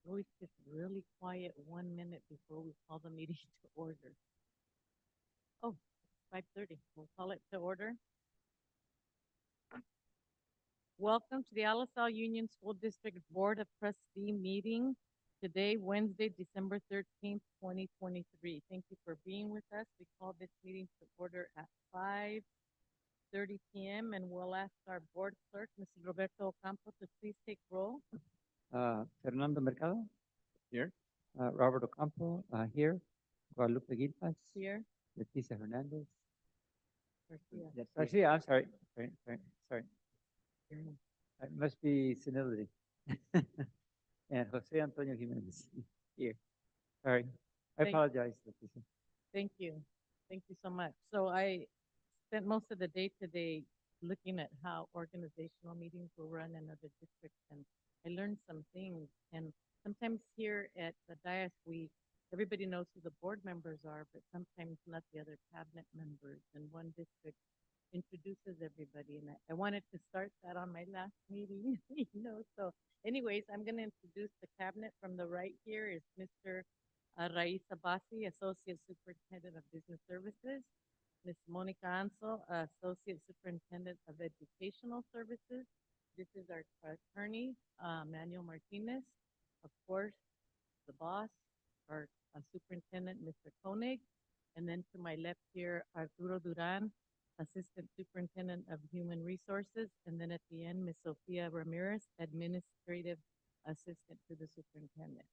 Always gets really quiet 1 minute before we call the meeting to order. Oh, 5:30. We'll call it to order. Welcome to the Alisal Union School District Board of Trustee meeting today, Wednesday, December 13th, 2023. Thank you for being with us. We call this meeting to order at 5:30 p.m. and we'll ask our board clerk, Mrs. Roberto Ocampo, to please take roll. Fernando Mercado, here. Robert Ocampo, here. Guadalupe Guilpas, Here. Leticia Hernandez. Garcia. Garcia, I'm sorry. Sorry. It must be senility. And Jose Antonio Jimenez, here. Sorry. I apologize, Leticia. Thank you. Thank you so much. So I spent most of the day today looking at how organizational meetings will run in other districts, and I learned some things. And sometimes here at the dais, everybody knows who the board members are, but sometimes not the other cabinet members. And one district introduces everybody, and I wanted to start that on my last meeting, So, anyways, I'm going to introduce the cabinet. From the right here is Mr. Raiz Abbasi, Associate Superintendent of Business Services. Ms. Monica Ansel, Associate Superintendent of Educational Services. This is our attorney, Manuel Martinez. Of course, the boss, our superintendent, Mr. Koenig. And then to my left here, Arturo Duran, Assistant Superintendent of Human Resources. And then at the end, Ms. Sofia Ramirez, Administrative Assistant to the Superintendent.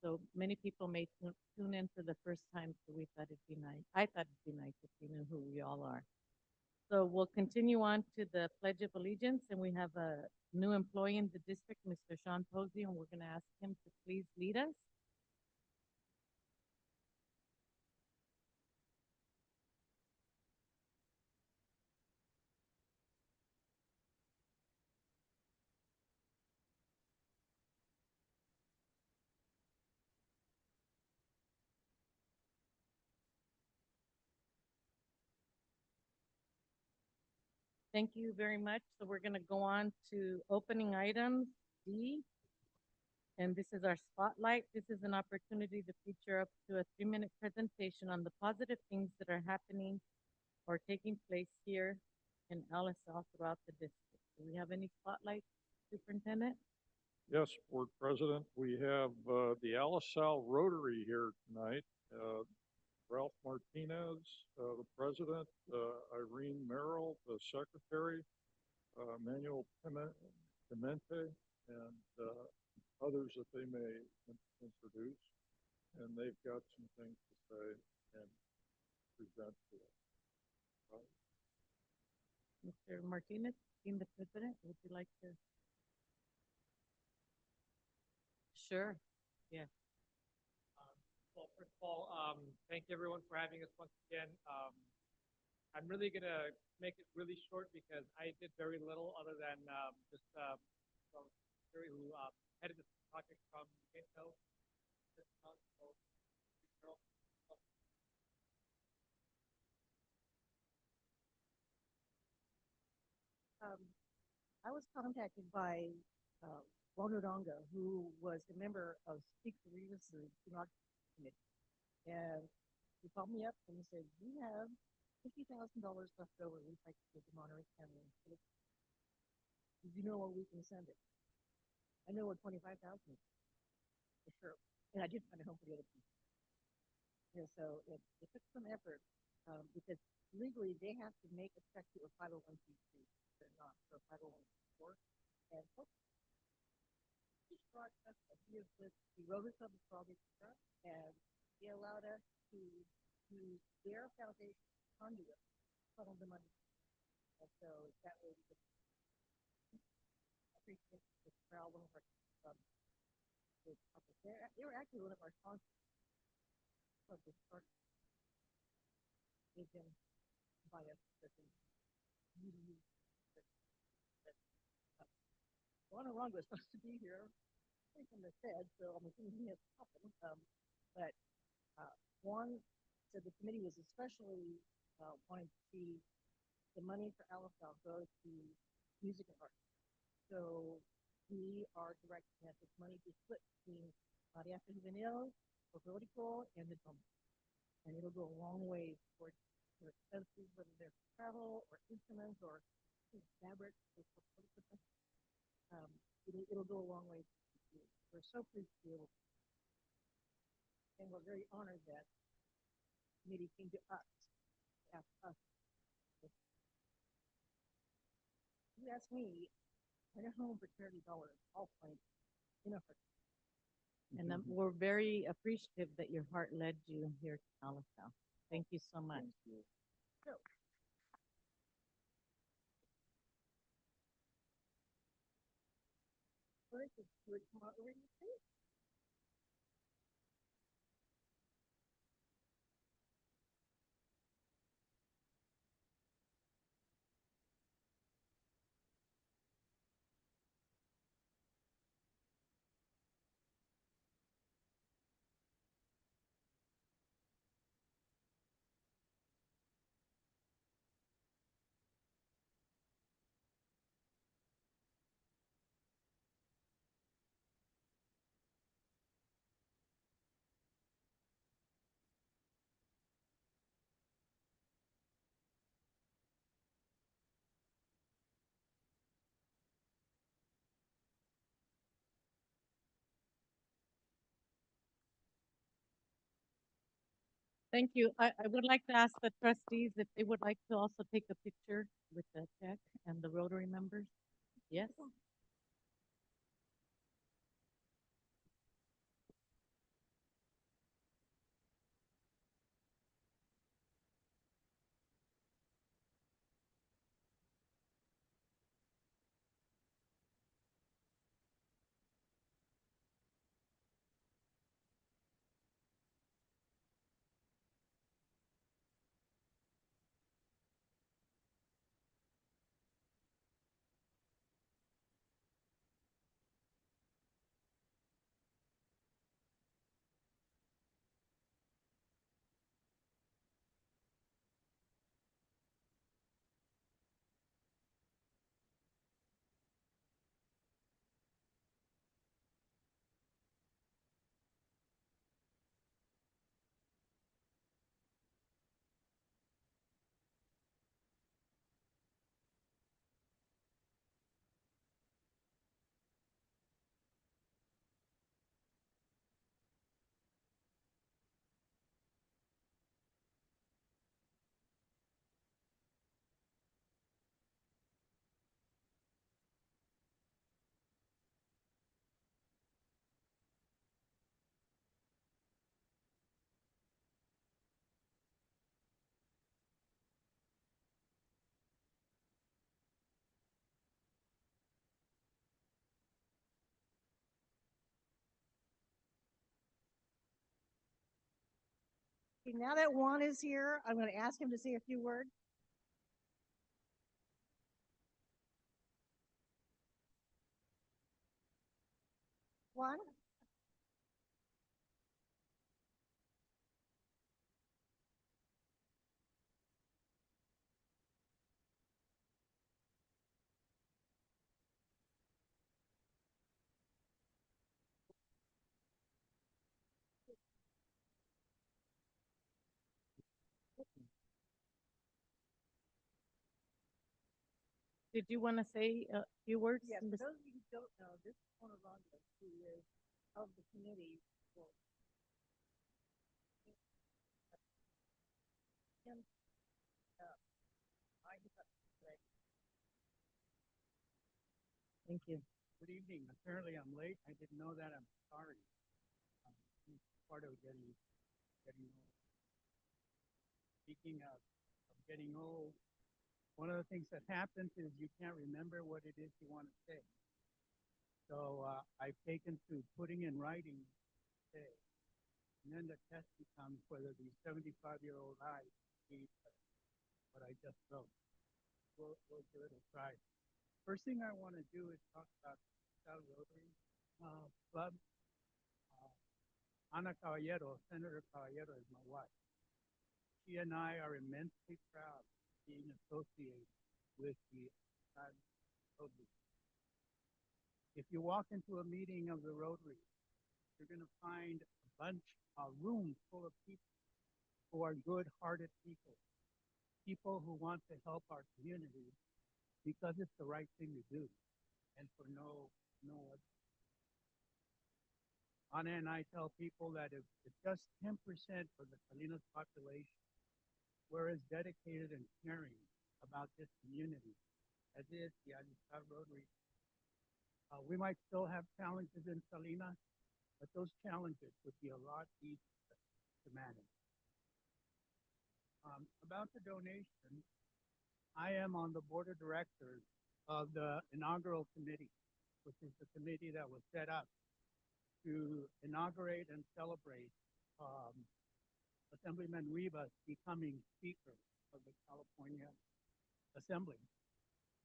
So many people may tune in for the first time, so we thought it'd be nice. I thought it'd be nice if we knew who we all are. So we'll continue on to the Pledge of Allegiance, and we have a new employee in the district, Mr. Sean Posey, and we're going to ask him to please lead us. Thank you very much. So we're going to go on to opening items D. And this is our spotlight. This is an opportunity to feature up to a 3-minute presentation on the positive things that are happening or taking place here in LSL throughout the district. Do we have any spotlight, Superintendent? Yes, Board President, we have the LaSalle Rotary here tonight. Ralph Martinez, the President, Irene Merrill, the Secretary, Manuel Pimente, and others that they may introduce. And they've got some things to say and present to us. Mr. Martinez, being the President, would you like to? Sure. Yeah. Well, first of all, thank you everyone for having us once again. I'm really going to make it really short because I did very little other than just Terry, who headed this project from Mexico. I was contacted by Juan Udonga, who was a member of Speak for Grievances Committee. And he called me up and he said, "We have $50,000 left over. We'd like to give to Monterey County. Did you know where we can send it?" I know where 25,000 for sure. And I did find a home for the other people. And so it took some effort because legally they have to make a check to a 501c3. They're not, so 501c4. And he wrote us up a project and he allowed us to use their foundation conduit to funnel the money. And so that way we could appreciate the crowd, one of our they were actually one of our sponsors of this start. They can buy us Juan Arango is supposed to be here from the Fed, so I'm assuming he has something. But Juan said the committee was especially wanting to see the money for LSL go to music and art. So we are directing that this money be split between Maria Juvenil, Folklorico, and the drum. And it'll go a long way towards your expenses, whether they're travel or instruments or fabric. Um, it'll go a long way. We're so pleased to be able, and we're very honored that committee came to us, ask us. You ask me, I at home for $30, I'll find enough. And we're very appreciative that your heart led you here to Alisal. Thank you so much. So, first, would come out over your face. Thank you. I would like to ask the trustees if they would like to also take a picture with the check and the Rotary members. Yes? Okay, now that Juan is here, I'm going to ask him to say a few words. Juan? Did you want to say a few words? Yes, for Ms. those of you who don't know, this is one of Rhonda, who is of the committee for him, I today. Thank you. Good evening. Apparently I'm late. I didn't know that. I'm sorry. It's part of getting old. Speaking of getting old, one of the things that happens is you can't remember what it is you want to say. So I've taken to putting in writing say, and then the test becomes whether the 75-year-old I read what I just wrote. We'll give it a try. First thing I want to do is talk about South Rotary Club. Ana Caballero, Senator Caballero is my wife. She and I are immensely proud of being associated with the Rotary. If you walk into a meeting of the Rotary, you're going to find a room full of people who are good-hearted people who want to help our community because it's the right thing to do, and for no other. Ana and I tell people that if just 10% of the Salinas population were as dedicated and caring about this community as is the Alisal Rotary, we might still have challenges in Salinas, but those challenges would be a lot easier to manage. About the donation, I am on the board of directors of the inaugural committee, which is the committee that was set up to inaugurate and celebrate Assemblyman Rivas becoming Speaker of the California Assembly.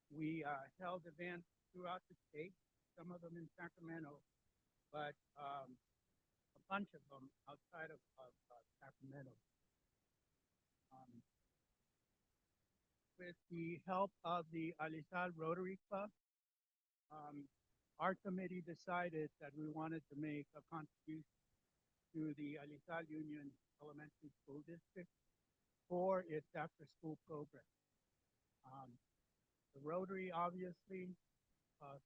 We held events throughout the state, some of them in Sacramento, but a bunch of them outside of Sacramento. With the help of the Alisal Rotary Club, our committee decided that we wanted to make a contribution to the Alisal Union Elementary School District for its after-school program. The Rotary, obviously,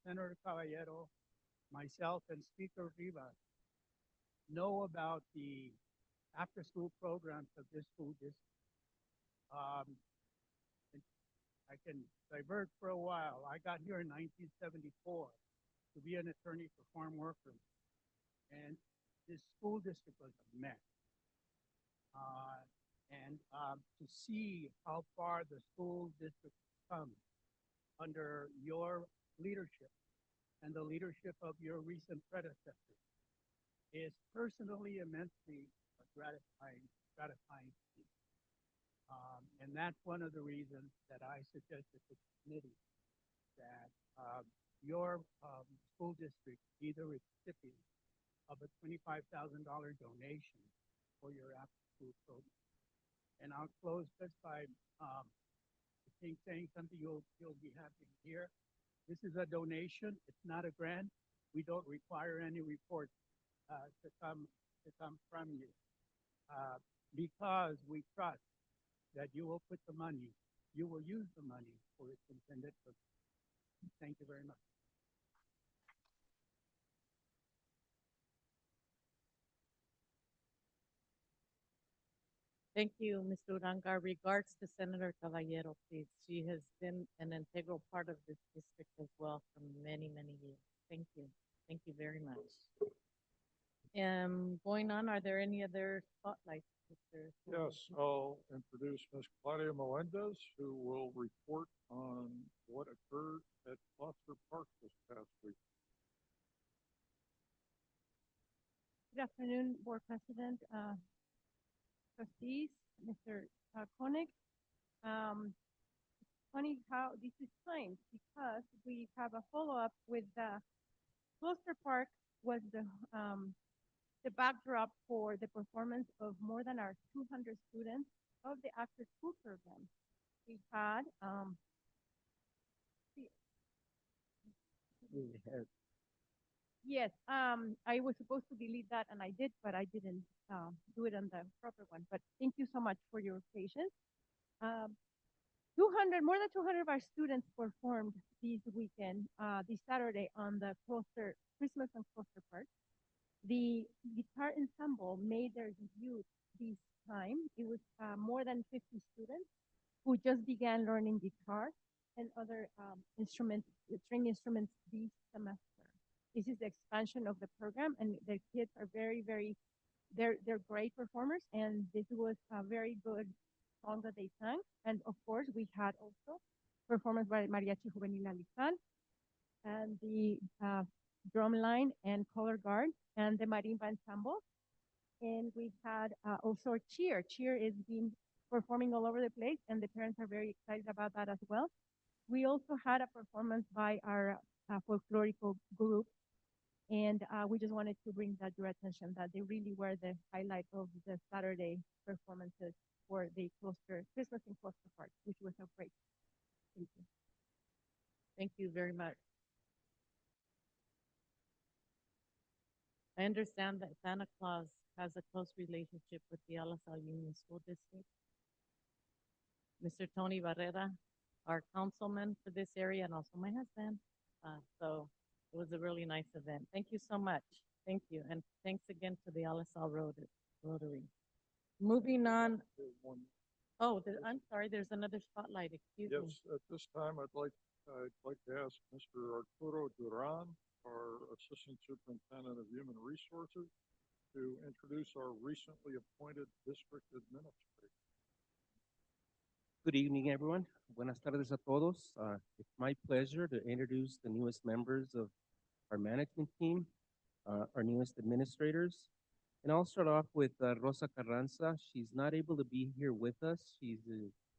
Senator Caballero, myself, and Speaker Rivas know about the after-school programs of this school district. I can divert for a while. I got here in 1974 to be an attorney for farm workers, and this school district was a mess. To see how far the school district has come under your leadership and the leadership of your recent predecessors is personally immensely gratifying to me. And that's one of the reasons that I suggested to the committee that your school district be the recipient of a $25,000 donation for your after-school program. And I'll close just by saying something you'll be happy to hear. This is a donation. It's not a grant. We don't require any reports to come from you because we trust that you will put the money, you will use the money for its intended purpose. Thank you very much. Thank you, Mr. Uranga. Regards to Senator Caballero, please. She has been an integral part of this district as well for many, many years. Thank you. Thank you very much. Going on, are there any other spotlights? Yes, I'll introduce Ms. Claudia Melendez, who will report on what occurred at Foster Park this past week. Good afternoon, Board President, trustees, Mr. Koenig. Funny how this is timed because we have a follow-up with Gloucester Park was the backdrop for the performance of more than our 200 students of the after-school program. We had yes, I was supposed to delete that and I did, but I didn't do it on the proper one. But thank you so much for your patience. more than 200 of our students performed this weekend, this Saturday on the Christmas on Gloucester Park. The guitar ensemble made their debut this time. It was more than 50 students who just began learning guitar and other string instruments this semester. This is the expansion of the program, and the kids are they're great performers, and this was a very good song that they sang. And of course, we had also performance by Mariachi Juvenil Alisal and the drum line and color guard and the marimba ensemble. And we had also cheer. Cheer is being performing all over the place, and the parents are very excited about that as well. We also had a performance by our folklorical group, and we just wanted to bring that to your attention that they really were the highlight of the Saturday performances for the Christmas in Gloucester Park, which was so great. Thank you. Thank you very much. I understand that Santa Claus has a close relationship with the LSL Union School District. Mr. Tony Barrera, our councilman for this area, and also my husband. So it was a really nice event. Thank you so much. Thank you. And thanks again to the LSL Rotary. Moving on. There's one. Oh, I'm sorry, there's another spotlight. Excuse me. Yes, at this time, I'd like to ask Mr. Arturo Duran, our Assistant Superintendent of Human Resources, to introduce our recently appointed district administrator. Good evening, everyone. Buenas tardes a todos. It's my pleasure to introduce the newest members of our management team, our newest administrators. And I'll start off with Rosa Carranza. She's not able to be here with us. She's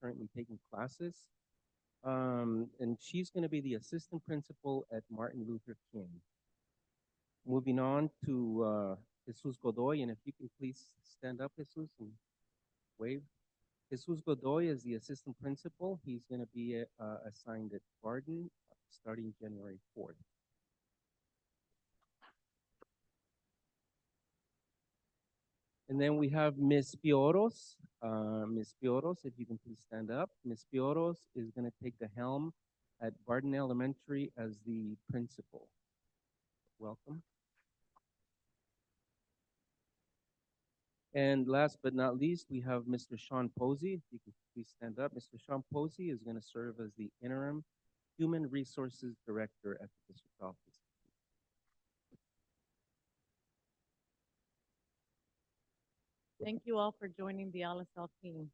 currently taking classes. And she's going to be the assistant principal at Martin Luther King. Moving on to Jesus Godoy, and if you can please stand up, Jesus, and wave. Jesus Godoy is the assistant principal. He's going to be assigned at Barden starting January 4th. And then we have Ms. Pioros. Ms. Pioros, if you can please stand up. Ms. Pioros is going to take the helm at Barden Elementary as the principal. Welcome. And last but not least, we have Mr. Sean Posey. If you can please stand up. Mr. Sean Posey is going to serve as the interim Human Resources Director at the district office. Thank you all for joining the LSL team.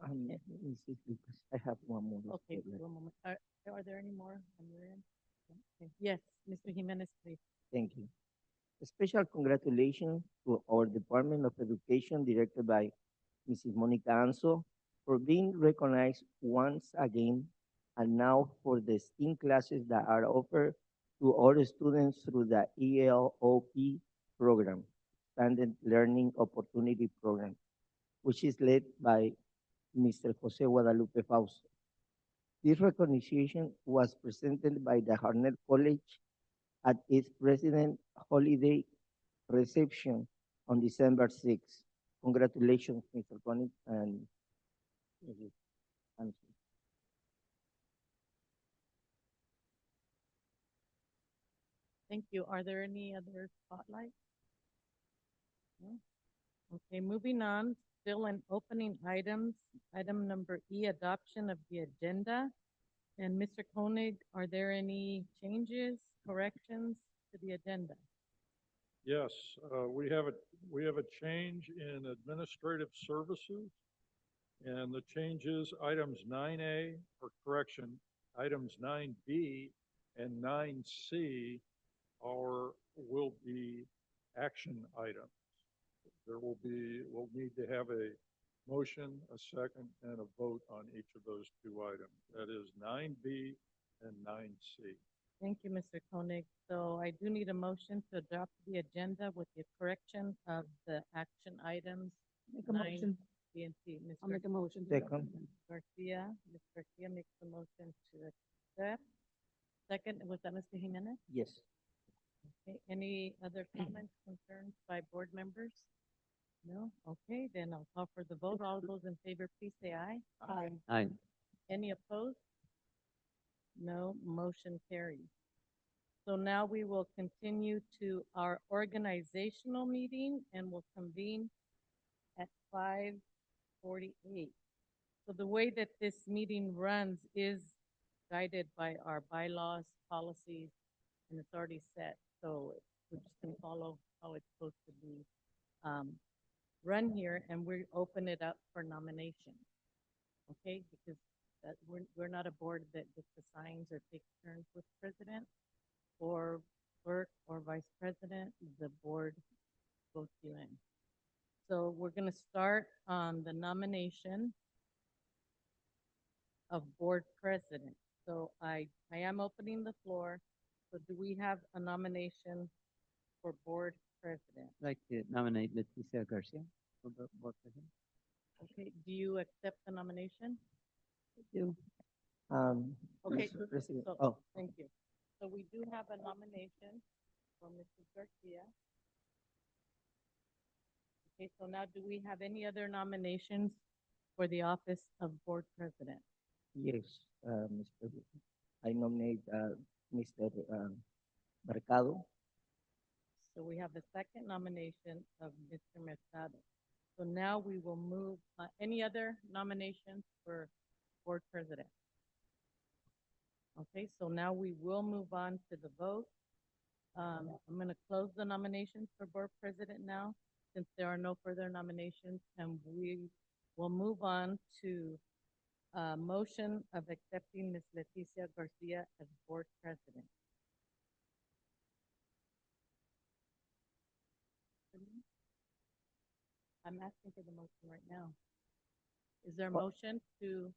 Let me see, because I have one more. Okay, statement. one moment. Are there any more on your end? Okay. Yes, Mr. Jimenez, please. Thank you. A special congratulations to our Department of Education directed by Mrs. Monica Anso for being recognized once again, and now for the STEAM classes that are offered to all students through the ELOP program, Expanded Learning Opportunity Program, which is led by Mr. Jose Guadalupe Fausto. This recognition was presented by the Harnett College at its President Holiday reception on December 6th. Congratulations, Mr. Connick and Mrs. Hanson. Thank you. Are there any other spotlights? No? Okay, moving on, still in opening items. Item number E, adoption of the agenda. And Mr. Koenig, are there any changes, corrections to the agenda? Yes, we have a change in administrative services. And the changes, items 9A, or correction, items 9B and 9C will be action items. We'll need to have a motion, a second, and a vote on each of those two items. That is 9B and 9C. Thank you, Mr. Koenig. So I do need a motion to adopt the agenda with the correction of the action items. Make a 9, motion. B and C. I'll Mr. make a motion. Second. Garcia, Ms. Garcia makes the motion to accept. Second, was that Mr. Jimenez? Yes. Okay, any other comments, concerns by board members? No? Okay, then I'll call for the vote. All those in favor, please say aye. Aye. Aye. Any opposed? No, motion carries. So now we will continue to our organizational meeting and we'll convene at 5:48. So the way that this meeting runs is guided by our bylaws, policies, and it's already set. So we're just gonna follow how it's supposed to be run here, and we open it up for nomination. Okay, because we're not a board that just assigns or takes turns with president or clerk or vice president. The board votes you in. So we're gonna start on the nomination of board president. So I am opening the floor. So do we have a nomination for board president? I'd like to nominate Leticia Garcia for the board president. Okay, do you accept the nomination? You. Okay, Mr. President, so, oh, thank you. So we do have a nomination for for Mrs. Garcia. Okay, so now do we have any other nominations for the office of board president? Yes, Mr. I nominate Mr. Mercado. So we have the second nomination of Mr. Mercado. So now we will move, any other nominations for board president? Okay, so now we will move on to the vote. I'm gonna close the nominations for board president now, since there are no further nominations, and we will move on to motion of accepting Ms. Leticia Garcia as board president. I'm asking for the motion right now. Is there a motion to,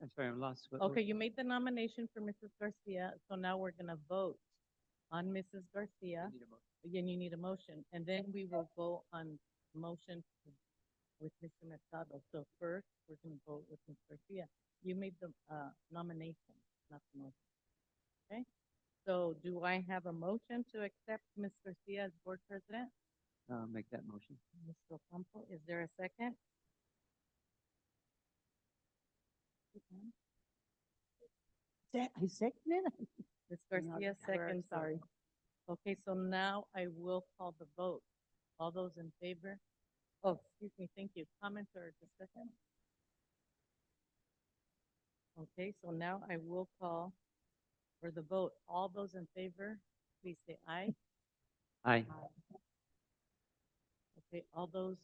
I'm sorry, I'm lost. okay, you made the nomination for Mrs. Garcia, so now we're gonna vote on Mrs. Garcia. Again, you need a motion, and then we will go on motion with Mr. Mercado. So first, we're gonna vote with Ms. Garcia. You made the nomination, not the motion. Okay? So do I have a motion to accept Ms. Garcia as board president? Make that motion. Mr. Ocampo, is there a second? I second it. Ms. Not Garcia sure, seconds. it. sorry. Okay, so now I will call the vote. All those in favor? Oh, excuse me, thank you. Comments or discussion? Okay, so now I will call for the vote. All those in favor, please say aye. Aye. Okay, all those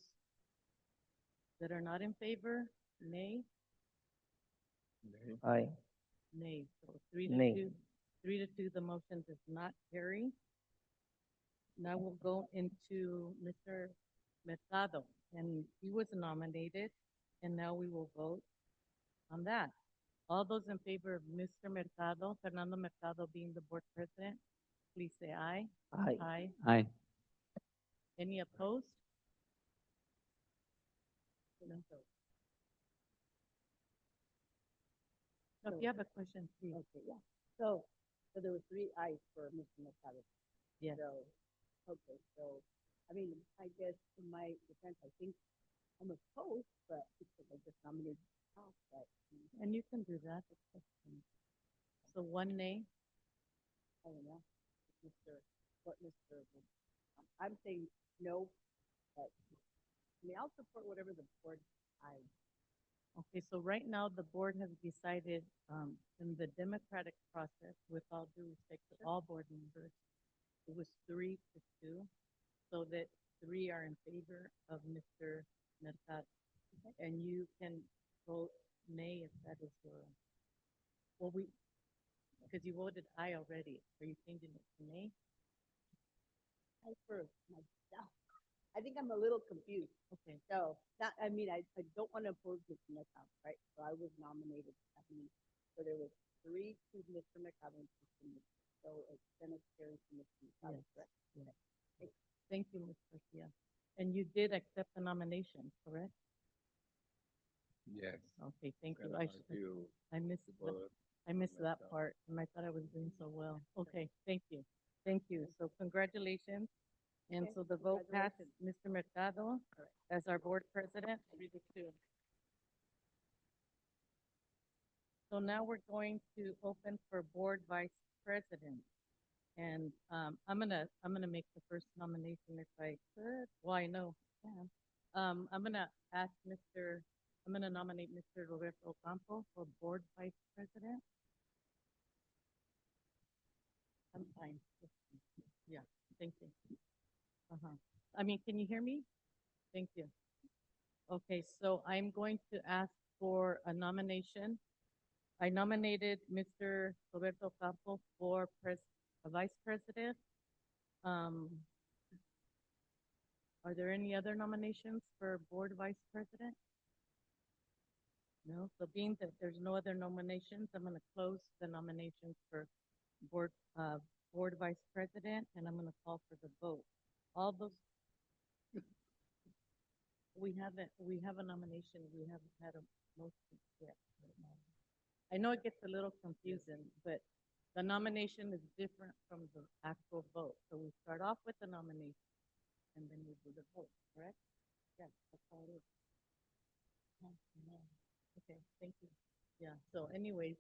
that are not in favor, nay? Aye. Nay. So 3-2. Nay. 3-2, the motion does not carry. Now we'll go into Mr. Mercado, and he was nominated, and now we will vote on that. All those in favor of Mr. Mercado, Fernando Mercado being the board president, please say aye. Aye. Aye. Aye. Any opposed? No. If you have a question, please. Okay, yeah. So there were 3 ayes for Mr. Mercado. Yes. So, okay, so, I mean, I guess in my defense, I think I'm opposed, but because I just nominated myself, but, And you can do that. So 1 nay. I don't know. I'm saying no, but, I mean, I'll support whatever the board, Okay, so right now, the board has decided, in the democratic process, with all due respect to all board members, it was 3-2, so that 3 are in favor of Mr. Mercado. And you can vote nay if that is your, well, because you voted aye already. Are you changing it to nay? for myself. I think I'm a little confused. Okay, So that, I mean, I don't want to oppose Mr. Mercado, right? So I was nominated. I mean, so there was 3 to Mr. Mercado and 2 to me. So it's then it's carried to Mr. Mercado, Yes. correct? yes. Thank you, Ms. Garcia. And you did accept the nomination, correct? Yes. Okay, thank you. And I feel I missed for I missed that Mercado. part, and I thought I was doing so well. Okay, thank you. Thank you. So congratulations. And Okay, so the vote passed Mr. Mercado as our board president, 3-2. So now we're going to open for board vice president. And I'm gonna make the first nomination if I could. Well, I know. I can. I'm gonna nominate Mr. Roberto Ocampo for board vice president. I'm fine. Yeah, thank you. I mean, can you hear me? Thank you. Okay, so I'm going to ask for a nomination. I nominated Mr. Roberto Ocampo for vice president. Are there any other nominations for board vice president? No, so being that there's no other nominations, I'm gonna close the nominations for board, board vice president, and I'm gonna call for the vote. All those, we have a nomination, we haven't had a motion yet. I know it gets a little confusing, but The nomination is different from the actual vote. So we start off with the nomination and then we do the vote, correct? Yes, that's how it is. Okay, thank you. Yeah, so anyways,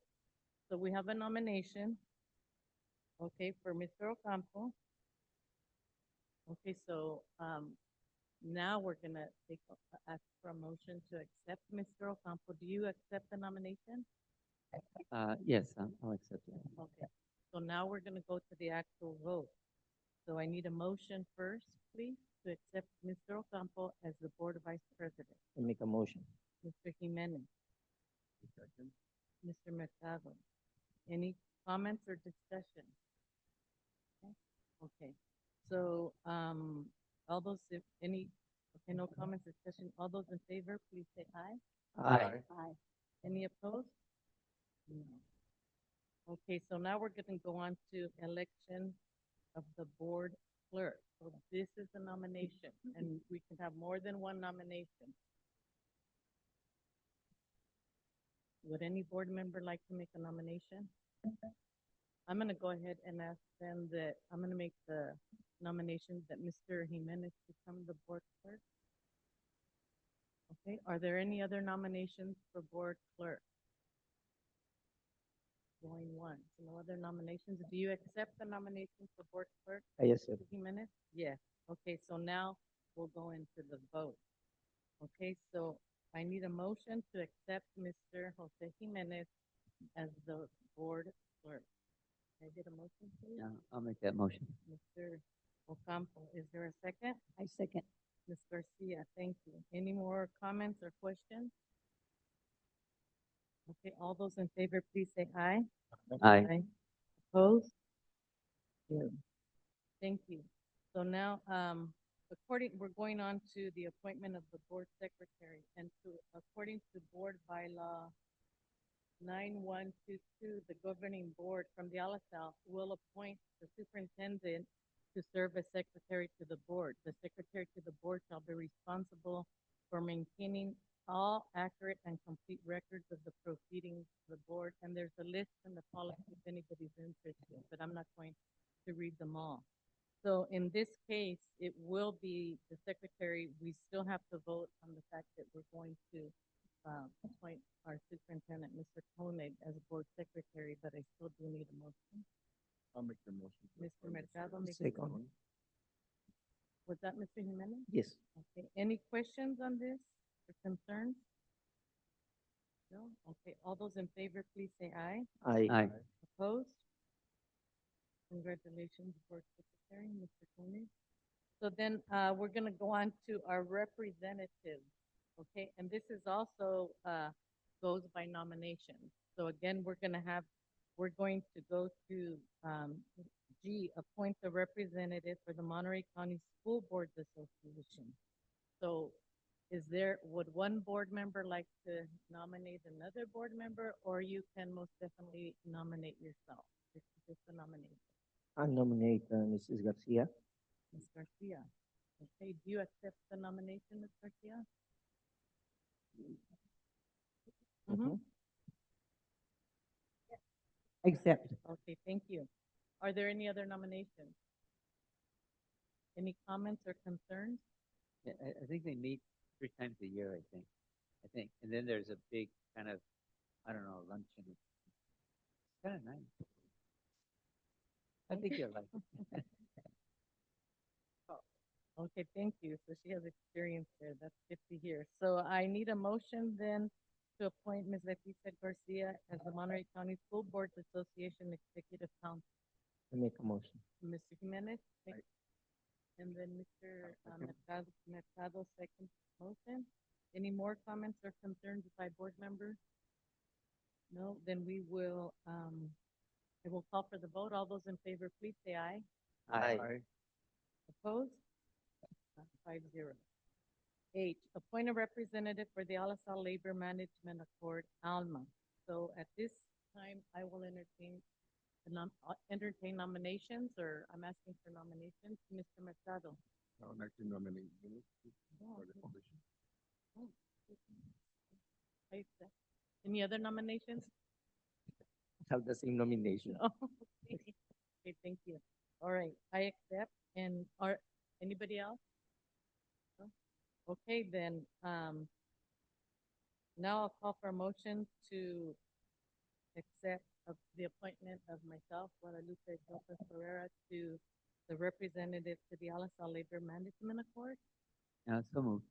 so we have a nomination, okay, for Mr. Ocampo. Okay, so, now we're gonna ask for a motion to accept Mr. Ocampo. Do you accept the nomination? Yes, I'll accept it. Okay, so now we're gonna go to the actual vote. So I need a motion first, please, to accept Mr. Ocampo as the Board Vice President. I make a motion. Mr. Jimenez. Mr. Mercado. Any comments or discussion? Okay, so, all those, if any, okay, no comments, discussion, all those in favor, please say aye. Aye. Aye. Any opposed? No. Okay, so now we're gonna go on to election of the board clerk. So this is a nomination, and we can have more than one nomination. Would any board member like to make a nomination? I'm gonna go ahead and ask them that, I'm gonna make the nomination that Mr. Jimenez become the board clerk. Okay, are there any other nominations for board clerk? Going once, no other nominations. Do you accept the nomination for board clerk? I accept. Mr. Jimenez? Yes. Okay, so now we'll go into the vote. Okay, so I need a motion to accept Mr. Jose Jimenez as the board clerk. Can I get a motion, please? Yeah, I'll make that motion. Mr. Ocampo, is there a second? I second. Ms. Garcia, thank you. Any more comments or questions? Okay, all those in favor, please say aye. Aye. Opposed? Good. Thank you. So now, we're going on to the appointment of the board secretary, and according to board bylaw 9122, the governing board from the LSL will appoint the superintendent to serve as secretary to the board. The secretary to the board shall be responsible for maintaining all accurate and complete records of the proceedings of the board. And there's a list in the policy if anybody's interested, but I'm not going to read them all. So in this case, it will be the secretary. We still have to vote on the fact that we're going to appoint our superintendent, Mr. Koenig, as board secretary, but I still do need a motion. I'll make the motion. Mr. Mercado, make a Second. motion. Was that Mr. Jimenez? Yes. Okay, any questions on this or concerns? No? Okay, all those in favor, please say aye. Aye. Aye. Opposed? Congratulations, Board Secretary, Mr. Koenig. So then, we're gonna go on to our representatives, okay? And this is also, goes by nomination. So again, we're going to go to, G, appoint the representative for the Monterey County School Boards Association. So would one board member like to nominate another board member, or you can most definitely nominate yourself? This is just a nomination. I nominate Mrs. Garcia. Ms. Garcia. Okay, do you accept the nomination, Ms. Garcia? Mhm. Accept. Okay, thank you. Are there any other nominations? Any comments or concerns? I think they meet 3 times a year, I think. And then there's a big kind of, I don't know, luncheon. It's kind of nice. I think you'll like it. Okay, thank you. So she has experience there. That's good to hear. So I need a motion then to appoint Ms. Leticia Garcia as the Monterey County School Boards Association Executive Council. I make a motion. Mr. Jimenez, and then Mr. Mercado second motion. Any more comments or concerns by board members? No, then we will, I will call for the vote. All those in favor, please say aye. Aye. Opposed? 5-0. H, appoint a representative for the Alasal Labor Management Accord, ALMA. So at this time, I will entertain nominations, or I'm asking for nominations. Mr. Mercado. I would like to nominate you Oh, for the okay. position. Oh, I accept. Any other nominations? have the same nomination. Oh, okay, thank you. All right, I accept. And are anybody else? No? Okay, then, now I'll call for a motion to accept of the appointment of myself, Guadalupe Lopez Ferreira, to the representative to the Alisal Labor Management Accord. So moved.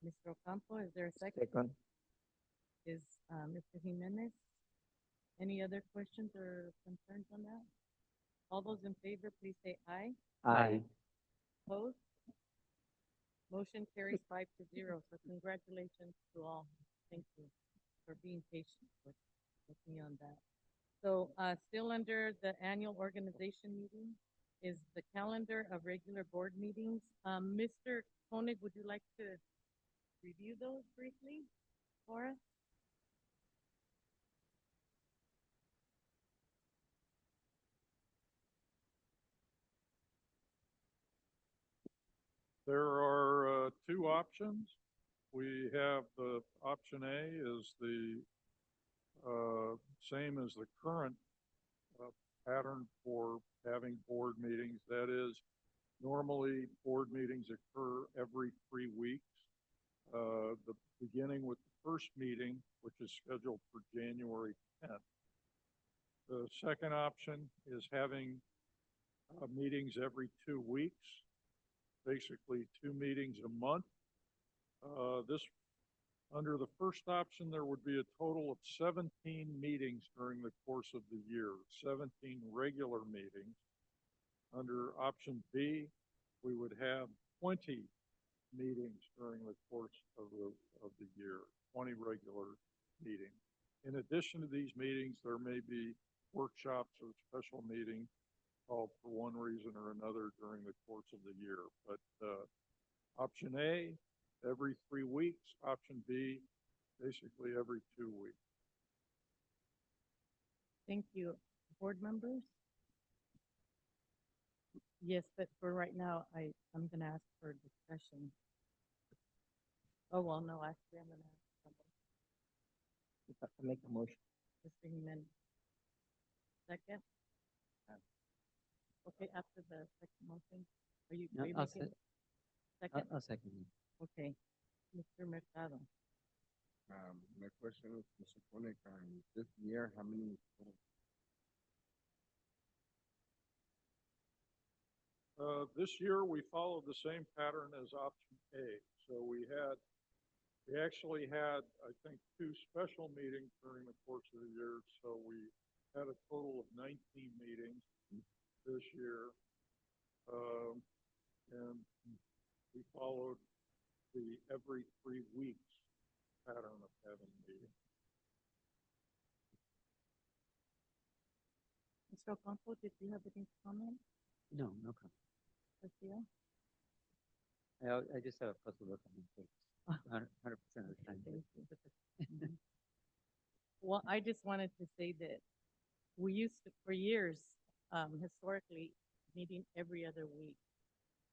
Mr. Ocampo, is there a second? Second. Is, Mr. Jimenez? Any other questions or concerns on that? All those in favor, please say aye. Aye. Opposed? Motion carries 5-0, so congratulations to all. Thank you for being patient with me on that. So, still under the annual organization meeting is the calendar of regular board meetings. Mr. Koenig, would you like to review those briefly for us? There are two options. We have the option A is the same as the current pattern for having board meetings. That is, normally board meetings occur every 3 weeks. The beginning with the first meeting, which is scheduled for January 10th. The second option is having meetings every 2 weeks, basically 2 meetings a month. Under the first option, there would be a total of 17 meetings during the course of the year, 17 regular meetings. Under option B, we would have 20 meetings during the course of the year, 20 regular meetings. In addition to these meetings, there may be workshops or special meetings called for one reason or another during the course of the year. But option A, every 3 weeks. Option B, basically every 2 weeks. Thank you. Board members? Yes, but for right now, I'm gonna ask for discussion. Oh, well, no, actually, I'm gonna ask somebody. If I can make a motion. Mr. Jimenez. Second? Okay, after the second motion, are you No, are you I'll making? se- Second? I'll second it. Okay. Mr. Mercado. My question is, Mr. Koenig, this year, how many? This year, we followed the same pattern as option A. So we actually had, I think, 2 special meetings during the course of the year. So we had a total of 19 meetings this year. And we followed the every 3 weeks pattern of having meetings. Mr. Ocampo, did you have any comment? No, no comment. Sophia? I just have a puzzle look on my face. 100% of the time. Thank you. Well, I just wanted to say that we used to, for years, historically, meeting every other week.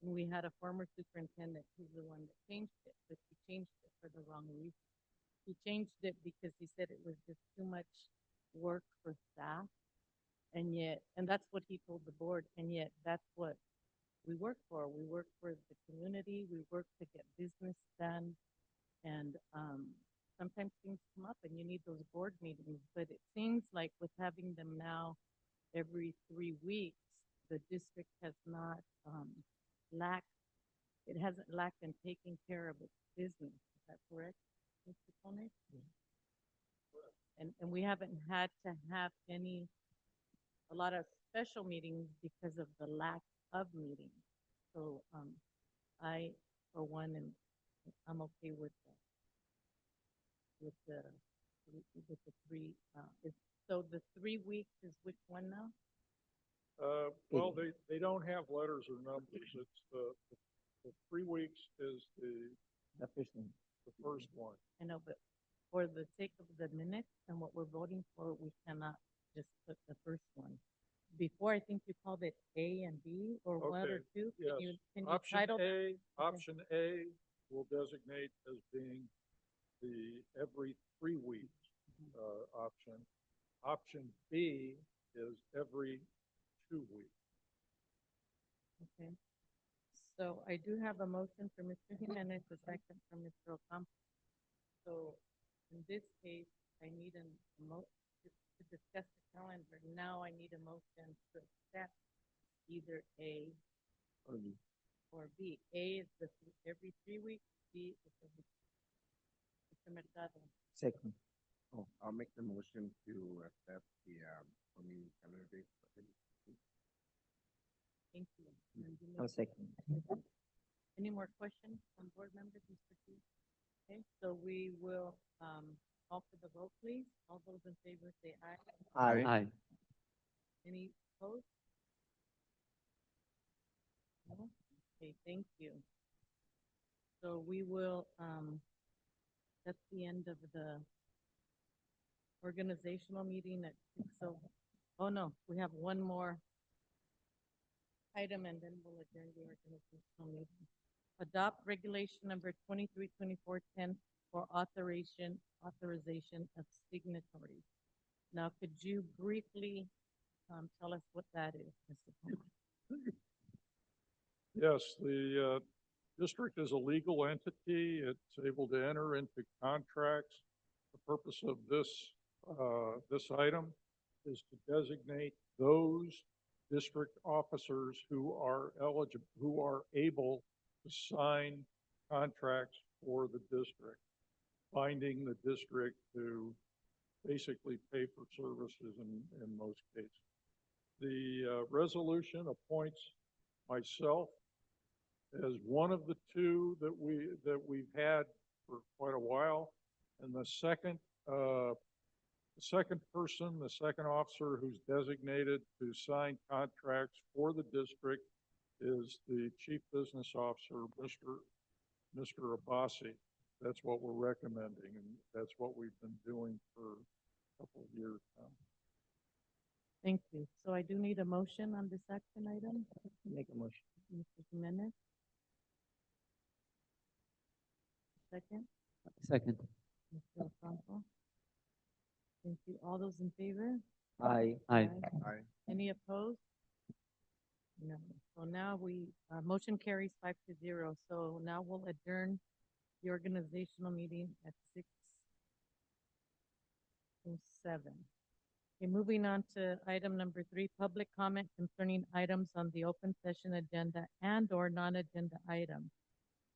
And we had a former superintendent who's the one that changed it, but he changed it for the wrong reason. He changed it because he said it was just too much work for staff. And yet, and that's what he told the board, and yet that's what we work for. We work for the community, we work to get business done. And sometimes things come up and you need those board meetings, but it seems like with having them now every 3 weeks, the district has not it hasn't lacked in taking care of its business. Is that correct, Mr. Koenig? And we haven't had to have a lot of special meetings because of the lack of meetings. So I, for one, I'm okay with the 3. So the 3 weeks is which one now? Well, they don't have letters or numbers. It's the 3 weeks is The first one. the first one. I know, but for the sake of the minutes and what we're voting for, we cannot just put the first one. Before, I think you called it A and B, or 1 or Okay, 2. yes. Can you Option title that? A, option A will designate as being the every 3 weeks option. Option B is every 2 weeks. Okay. So I do have a motion for Mr. Jimenez, a second from Mr. Ocampo. So in this case, I need to discuss the calendar. Now I need a motion to accept either A Or the- or B. A is every 3 weeks, B is every. Mr. Mercado. Second. Oh, I'll make the motion to accept the, meeting calendar date. Thank you. And you I'll may- second. Any more questions from board members, Mr. T? Okay, so we will, call for the vote, please. All those in favor say aye. Aye. Any opposed? No? Okay, thank you. So we will, that's the end of the organizational meeting at 6:00. Oh, no, we have one more item and then we'll adjourn the organizational meeting. Adopt regulation number 232410 for authorization of signatories. Now, could you briefly, tell us what that is, Mr. Palmer? Yes, the district is a legal entity. It's able to enter into contracts. The purpose of this item is to designate those district officers who are eligible, who are able to sign contracts for the district, binding the district to basically pay for services in most cases. The resolution appoints myself as one of the two that we've had for quite a while, and the second person, the second officer who's designated to sign contracts for the district is the Chief Business Officer, Mr. Abbasi. That's what we're recommending, and that's what we've been doing for a couple of years now. Thank you. So I do need a motion on this action item. Make a motion. Mr. Jimenez. Second, Second. Mr. Ocampo. Thank you. All those in favor? Aye. Aye. Aye. Any opposed? No. So now motion carries 5-0. So now we'll adjourn the organizational meeting at 6:07. Okay, moving on to item number 3, public comment concerning items on the open session agenda and/or non-agenda items.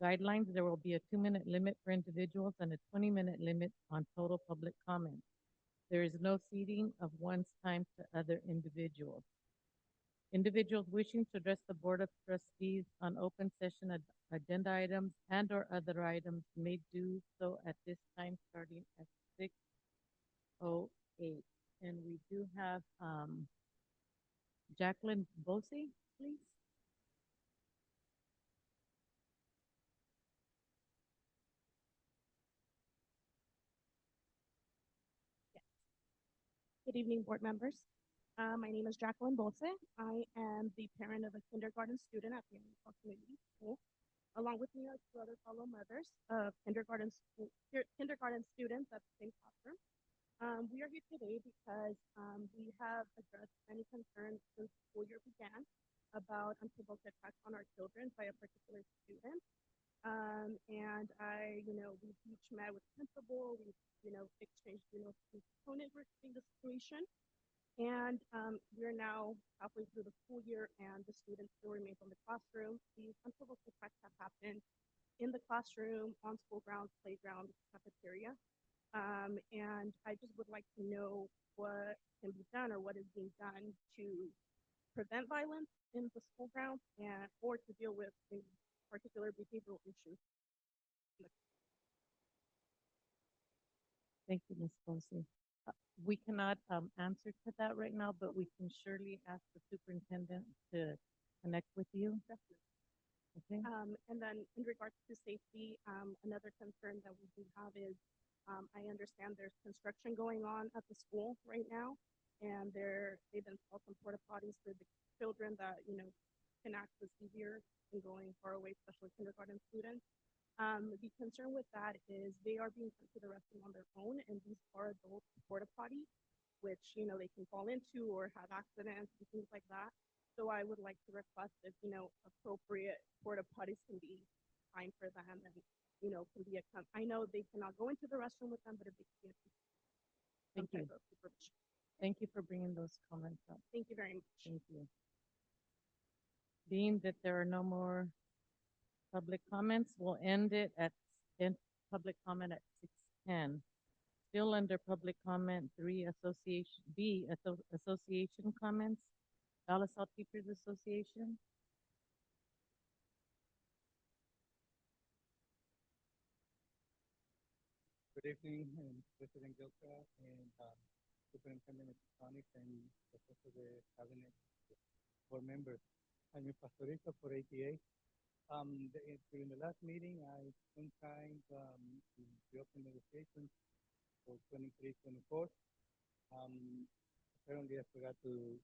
Guidelines, there will be a 2-minute limit for individuals and a 20-minute limit on total public comment. There is no ceding of one's time to other individuals. Individuals wishing to address the Board of Trustees on open session agenda items and/or other items may do so at this time, starting at 6:08. And we do have, Jacqueline Bose, please. Good evening, board members. My name is Jacqueline Bolse. I am the parent of a kindergarten student at the Community School. Along with me are 2 other fellow mothers of kindergarten students at the same classroom. We are here today because we have addressed many concerns since the school year began about unprovoked attacks on our children by a particular student. And we've each met with the principal, we've, exchanged, component regarding the situation. And we're now halfway through the school year and the student still remains in the classroom. These unprovoked attacks have happened in the classroom, on school grounds, playground, cafeteria. And I just would like to know what can be done or what is being done to prevent violence in the school grounds or to deal with particular behavioral issues. Thank you, Ms. Bose. We cannot answer to that right now, but we can surely ask the superintendent to connect with you. Okay. And then in regards to safety, another concern that we do have is I understand there's construction going on at the school right now, and they've installed some porta potties for the children that can access easier than going far away, especially kindergarten students. The concern with that is they are being sent to the restroom on their own, and these are adult porta potties which, they can fall into or have accidents and things like that. So I would like to request if, appropriate porta potties can be fine for them and, can be I know they cannot go into the restroom with them, but if they can be Thank some you. type of supervision. Thank you for bringing those comments up. Thank you very much. Thank you. Being that there are no more public comments, we'll end public comment at 6:10. Still under public comment 3, association comments. Dallas South Teachers Association. Good evening, President Gilchrist and Superintendent Electronics and the rest of the cabinet board members. I'm your pastorista for ATA. During the last meeting, I sometimes the open negotiations for 23, 24. Apparently, I forgot to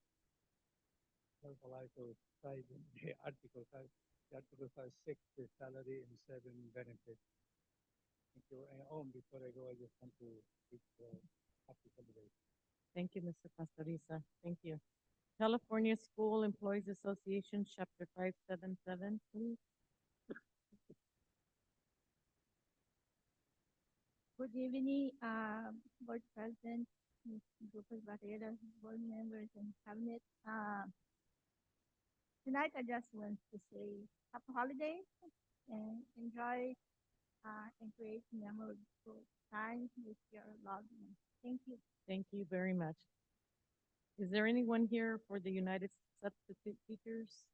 verbalize or cite the articles. The articles are 6, the salary, and 7, benefits. Thank you. And before I go, I just want to wish happy holidays. Thank you, Mr. Pastoriza. Thank you. California School Employees Association, Chapter 577, please. Good evening, Board President, Ms. Lopez Barrera, board members, and cabinet. Tonight, I just want to say happy holidays and enjoy and create memorable time with your loved ones. Thank you. Thank you very much. Is there anyone here for the United Substitute Teachers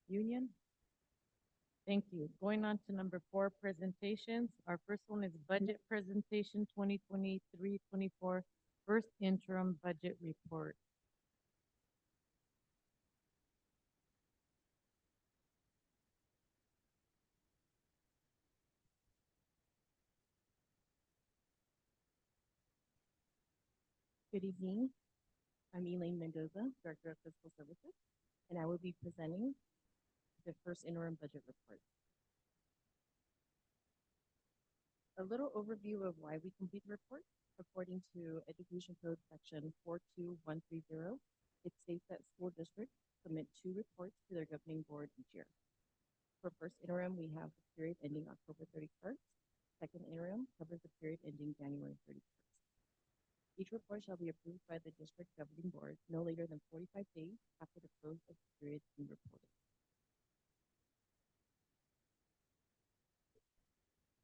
Union? Thank you. Going on to number 4, presentations. Our first one is budget presentation 2023-24, first interim budget report. Good evening. I'm Elaine Mendoza, Director of Fiscal Services, and I will be presenting the first interim budget report. A little overview of why we complete the report. According to Education Code Section 42130, it states that school districts submit 2 reports to their governing board each year. For first interim, we have the period ending October 31st. Second interim covers the period ending January 31st. Each report shall be approved by the district governing board no later than 45 days after the close of the period being reported.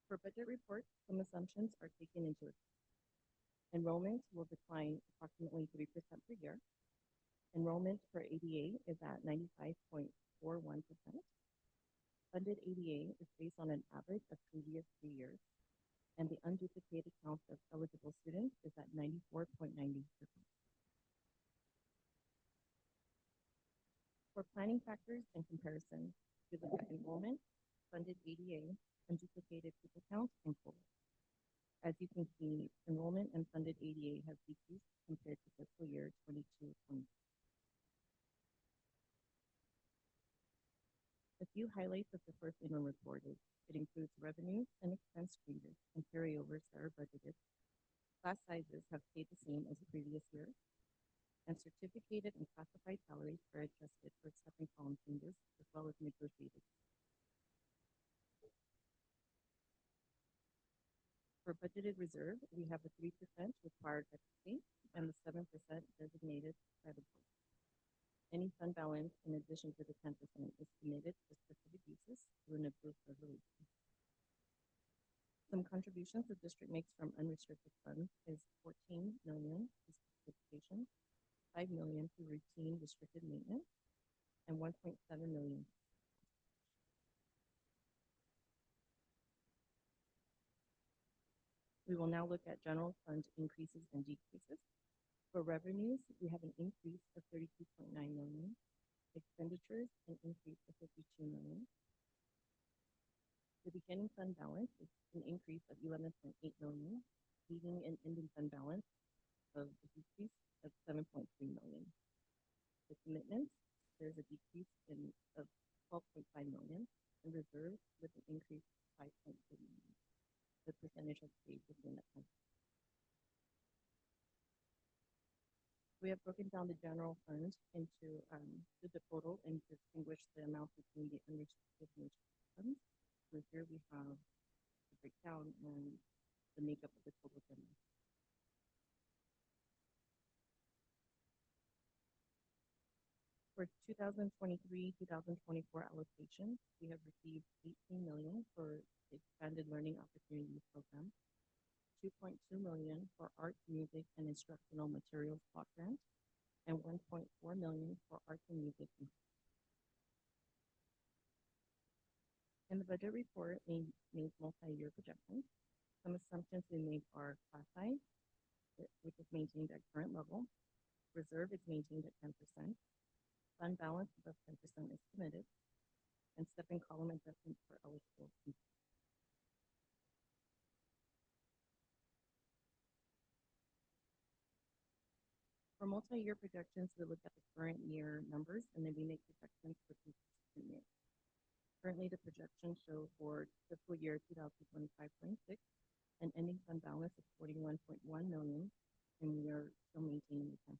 For budget reports, some assumptions are taken into account. Enrollment will decline approximately 3% per year. Enrollment for ADA is at 95.41%. Funded ADA is based on an average of previous 3 years, and the unduplicated count of eligible students is at 94.90%. For planning factors and comparison, we look at enrollment, funded ADA, unduplicated pupil count, and COLA. As you can see, enrollment and funded ADA has decreased compared to fiscal year 22-23. A few highlights of the first interim report is it includes revenues and expense changes and carryovers that are budgeted. Class sizes have stayed the same as the previous year, and certificated and classified salaries are adjusted for step and column changes as well as negotiated. For budgeted reserve, we have the 3% required by the state and the 7% designated by the board. Any fund balance in addition to the 10% is committed for specific uses through an approved resolution. Some contributions the district makes from unrestricted funds is $14 million to education, $5 million to routine restricted maintenance, and $1.7 million. We will now look at general fund increases and decreases. For revenues, we have an increase of $32.9 million. Expenditures, an increase of $52 million. The beginning fund balance is an increase of $11.8 million, leaving an ending fund balance of a decrease of $7.3 million. The commitments, there's a decrease of $12.5 million, and reserves with an increase of $5.3 million. The percentage has stayed within that. 1. We have broken down the general fund into the total and distinguished the amount between the unrestricted and restricted funds. So here we have the breakdown and the makeup of the total general. For 2023-2024 allocation, we have received 18 million for the expanded learning opportunities program, 2.2 million for art, music, and instructional materials block grant, and 1.4 million for arts and music. In the budget report, we made multi-year projections. Some assumptions we made are class size, which is maintained at current level. Reserve is maintained at 10%. Fund balance above 10% is committed. And step and column adjustments for eligible. For multi-year projections, we look at the current year numbers and then we make projections for consistent years. Currently, the projections show for fiscal year 2025-26 an ending fund balance of 41.1 million, and we are still maintaining the 10%.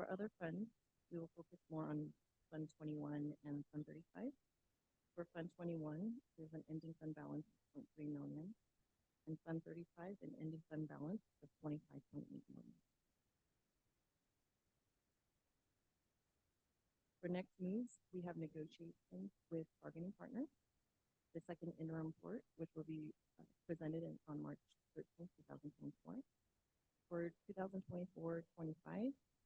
For other funds, we will focus more on Fund 21 and Fund 35. For Fund 21, there's an ending fund balance of 0.3 million, and Fund 35, an ending fund balance of 25.8 million. For next moves, we have negotiations with bargaining partners. The second interim report, which will be presented on March 13, 2024. For 2024-25,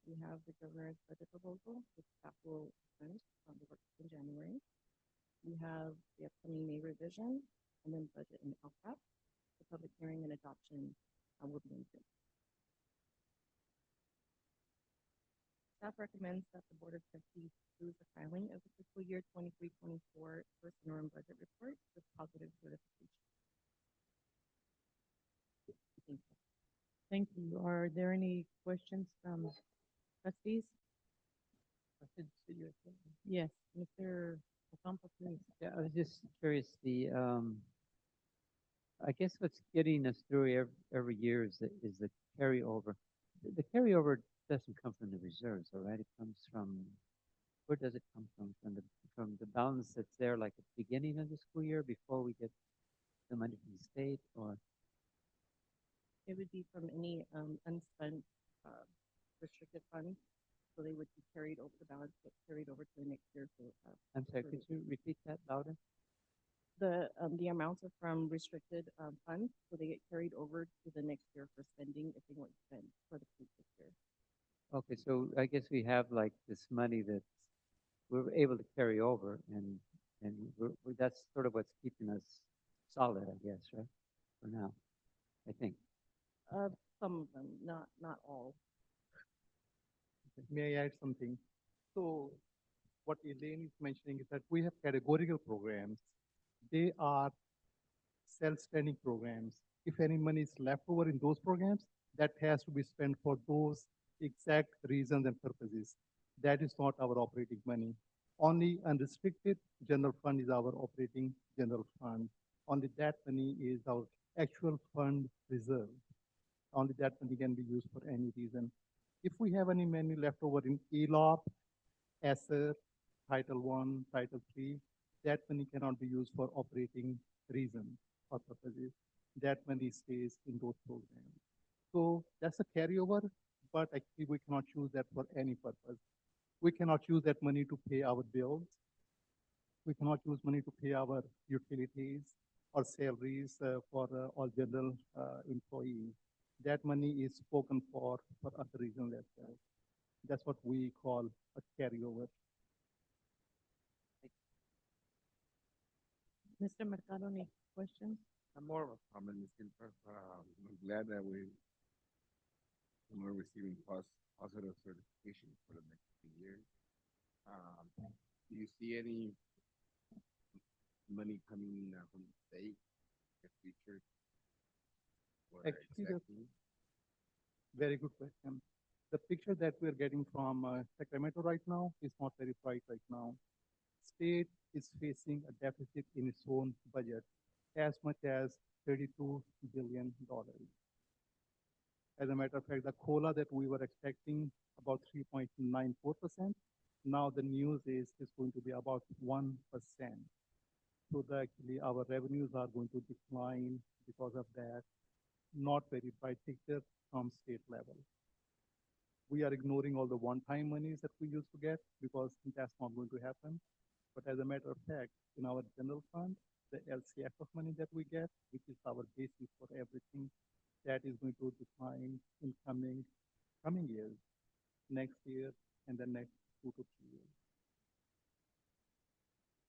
we have the governor's budget proposal, which staff will present on the workshop in January. We have the upcoming May revision, and then budget and LCAP. The public hearing and adoption will be in June. Staff recommends that the Board of Trustees approve the filing of the fiscal year 23-24 first interim budget report with positive certification. Thank you. Thank you. Are there any questions from trustees? Yes, Mr. Ocampo, please. Yeah, I was just curious, I guess what's getting us through every year is the carryover. The carryover doesn't come from the reserves, all right? It comes from, where does it come from? From the balance that's there like at the beginning of the school year before we get the money from the state, or? It would be from any unspent restricted funds, so they would be carried over, the balance get carried over to the next year. So, I'm sorry, could you repeat that louder? The amounts are from restricted funds, so they get carried over to the next year for spending if they weren't spent for the previous year. Okay, so I guess we have like this money that we're able to carry over, and that's sort of what's keeping us solid, I guess, right? For now, I think. Some of them, not all. May I add something? So what Elaine is mentioning is that we have categorical programs. They are self-standing programs. If any money is left over in those programs, that has to be spent for those exact reasons and purposes. That is not our operating money. Only unrestricted general fund is our operating general fund. Only that money is our actual fund reserve. Only that money can be used for any reason. If we have any money left over in ELOP, ESSER, Title I, Title III, that money cannot be used for operating reasons or purposes. That money stays in those programs. So that's a carryover, but actually we cannot use that for any purpose. We cannot use that money to pay our bills. We cannot use money to pay our utilities or salaries for all general employees. That money is spoken for other reasons as well. That's what we call a carryover. Mr. Mercado, any questions? I'm more of a comment, Ms. Gilbert. I'm glad that we're receiving positive certification for the next 2 years. Do you see any money coming from the state in the future? Actually, very good question. The picture that we're getting from Sacramento right now is not very bright right now. State is facing a deficit in its own budget as much as $32 billion. As a matter of fact, the COLA that we were expecting about 3.94%. Now the news is going to be about 1%. So actually our revenues are going to decline because of that. Not very bright picture from state level. We are ignoring all the one-time monies that we used to get because that's not going to happen. But as a matter of fact, in our general fund, the LCFF money that we get, which is our basis for everything, that is going to decline in coming years, next year, and the next 2 to 3 years.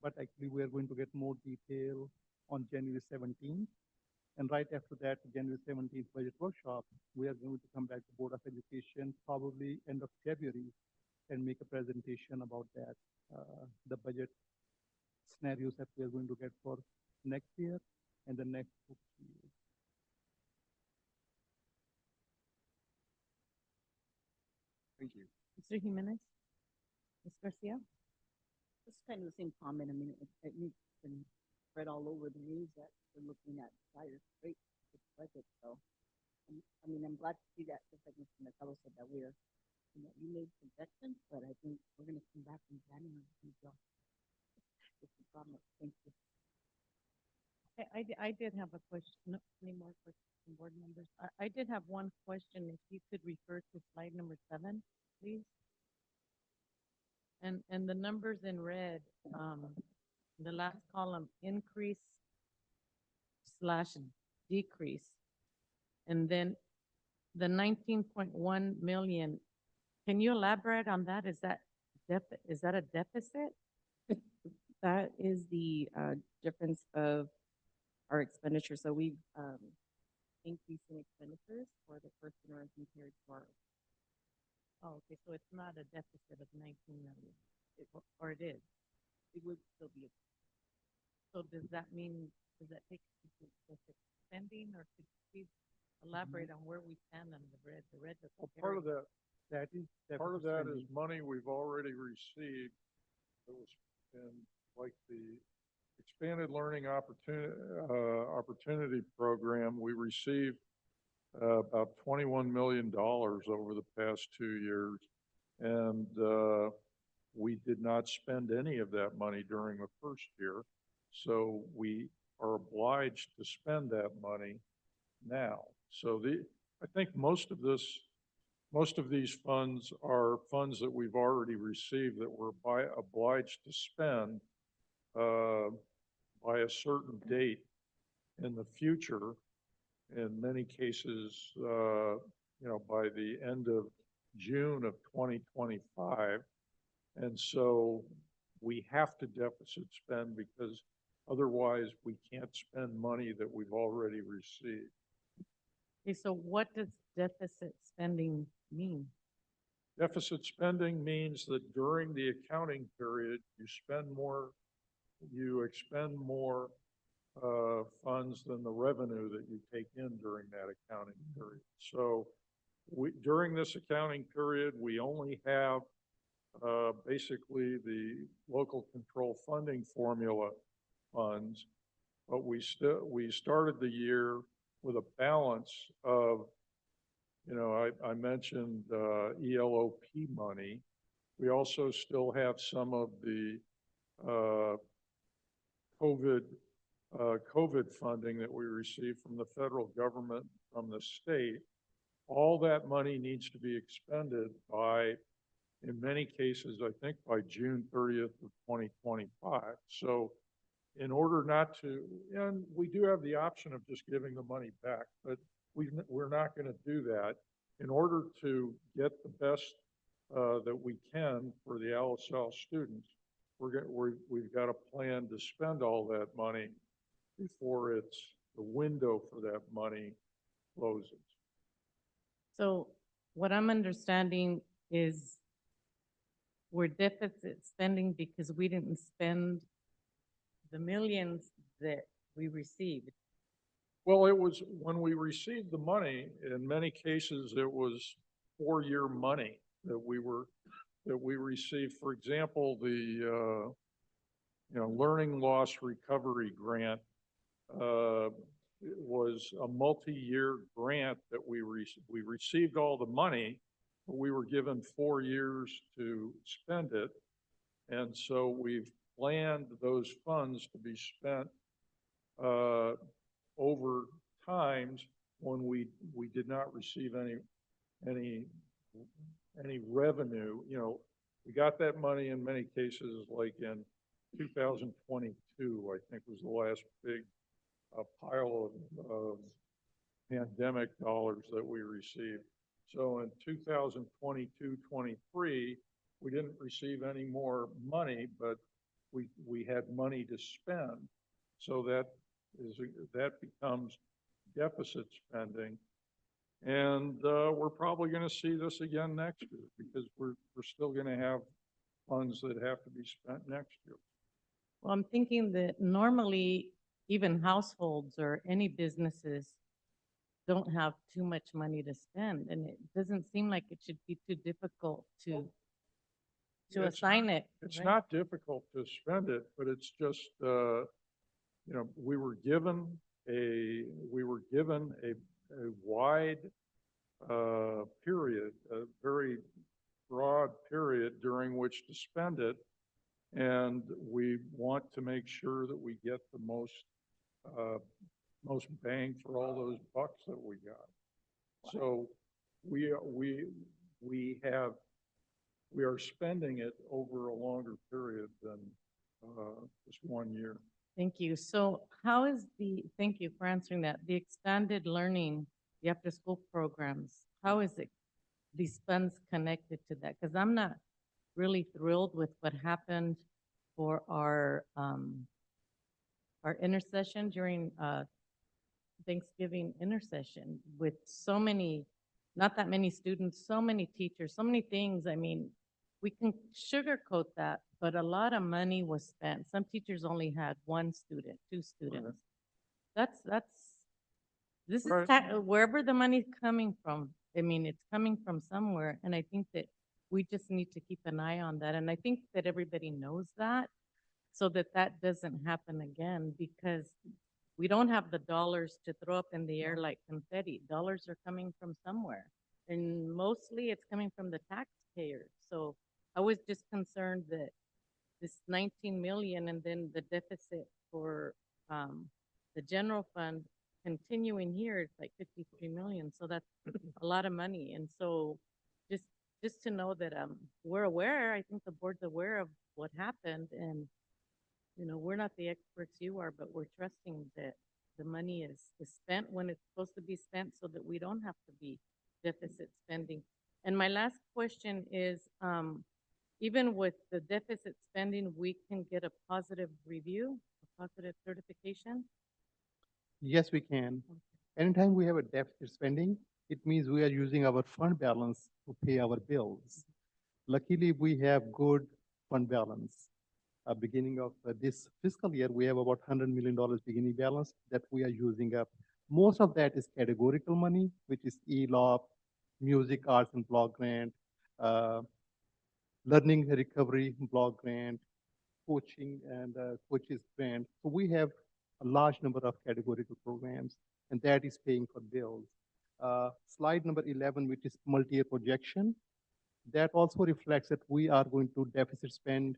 But actually, we are going to get more detail on January 17th. And right after that, January 17th budget workshop, we are going to come back to Board of Education, probably end of February, and make a presentation about that, the budget scenarios that we are going to get for next year and the next 2 years. Thank you. Mr. Jimenez? Ms. Garcia? It's kind of the same comment. I mean, it's been spread all over the news that we're looking at higher rates with the budget. So, I mean, I'm glad to see that, just like Mr. Mercado said, that we're, you know, we made projections, but I think we're going to come back in January and go. It's a problem. Thank you. I did have a question. No, any more questions from board members? I did have one question. If you could refer to slide number 7, please. And the numbers in red, the last column, increase / decrease. And then the 19.1 million, can you elaborate on that? Is that a deficit? That is the difference of our expenditure. So we've increased in expenditures for the first interim compared to our. Oh, okay, so it's not a deficit of 19 million, or it is? It would still be. So does that take spending, or could you please elaborate on where we stand on the red? The red. Well, part of that is money we've already received. That was in like the expanded learning opportunity program. We received about $21 million over the past 2 years, and we did not spend any of that money during the first year, so we are obliged to spend that money now. So I think most of these funds are funds that we've already received that we're obliged to spend by a certain date in the future. In many cases, by the end of June of 2025. And so we have to deficit spend because otherwise we can't spend money that we've already received. Okay, so what does deficit spending mean? Deficit spending means that during the accounting period, you expend more funds than the revenue that you take in during that accounting period. So during this accounting period, we only have basically the local control funding formula funds, but we started the year with a balance of, I mentioned ELOP money. We also still have some of the COVID funding that we received from the federal government, from the state. All that money needs to be expended by, in many cases, I think by June 30th of 2025. So in order not to, and we do have the option of just giving the money back, but we're not going to do that. In order to get the best that we can for the LSL students, we've got a plan to spend all that money before the window for that money closes. So what I'm understanding is we're deficit spending because we didn't spend the millions that we received. Well, it was when we received the money, in many cases, it was 4-year money that we received. For example, the learning loss recovery grant was a multi-year grant that we received all the money, but we were given 4 years to spend it. And so we've planned those funds to be spent over times when we did not receive any revenue. You know, we got that money in many cases, like in 2022, I think was the last big pile of pandemic dollars that we received. So in 2022, 23, we didn't receive any more money, but we had money to spend. So that becomes deficit spending. And we're probably going to see this again next year because we're still going to have funds that have to be spent next year. Well, I'm thinking that normally even households or any businesses don't have too much money to spend, and it doesn't seem like it should be too difficult to It's assign it. It's right? not difficult to spend it, but it's just, you know, we were given a wide period, a very broad period during which to spend it. And we want to make sure that we get the most bang for all those bucks that we got. So we are spending it over a longer period than just 1 year. Thank you. So thank you for answering that. The expanded learning, the after-school programs, how is these funds connected to that? Because I'm not really thrilled with what happened for our intercession during Thanksgiving intercession with so many, not that many students, so many teachers, so many things. I mean, we can sugarcoat that, but a lot of money was spent. Some teachers only had 1 student, 2 students. This is wherever the money's coming from. I mean, it's coming from somewhere, and I think that we just need to keep an eye on that. And I think that everybody knows that, so that that doesn't happen again, because we don't have the dollars to throw up in the air like confetti. Dollars are coming from somewhere, and mostly it's coming from the taxpayers. So I was just concerned that this 19 million and then the deficit for the general fund continuing here, it's like 53 million. So that's a lot of money. And so just to know that we're aware, I think the board's aware of what happened, and you know, we're not the experts you are, but we're trusting that the money is spent when it's supposed to be spent so that we don't have to be deficit spending. And my last question is, even with the deficit spending, we can get a positive review, a positive certification? Yes, we can. Anytime we have a deficit spending, it means we are using our fund balance to pay our bills. Luckily, we have good fund balance. Beginning of this fiscal year, we have about $100 million beginning balance that we are using up. Most of that is categorical money, which is ELOP, music, arts, and block grant, learning recovery block grant, coaching and coaches grant. So we have a large number of categorical programs, and that is paying for bills. Slide number 11, which is multi-year projection, that also reflects that we are going to deficit spend.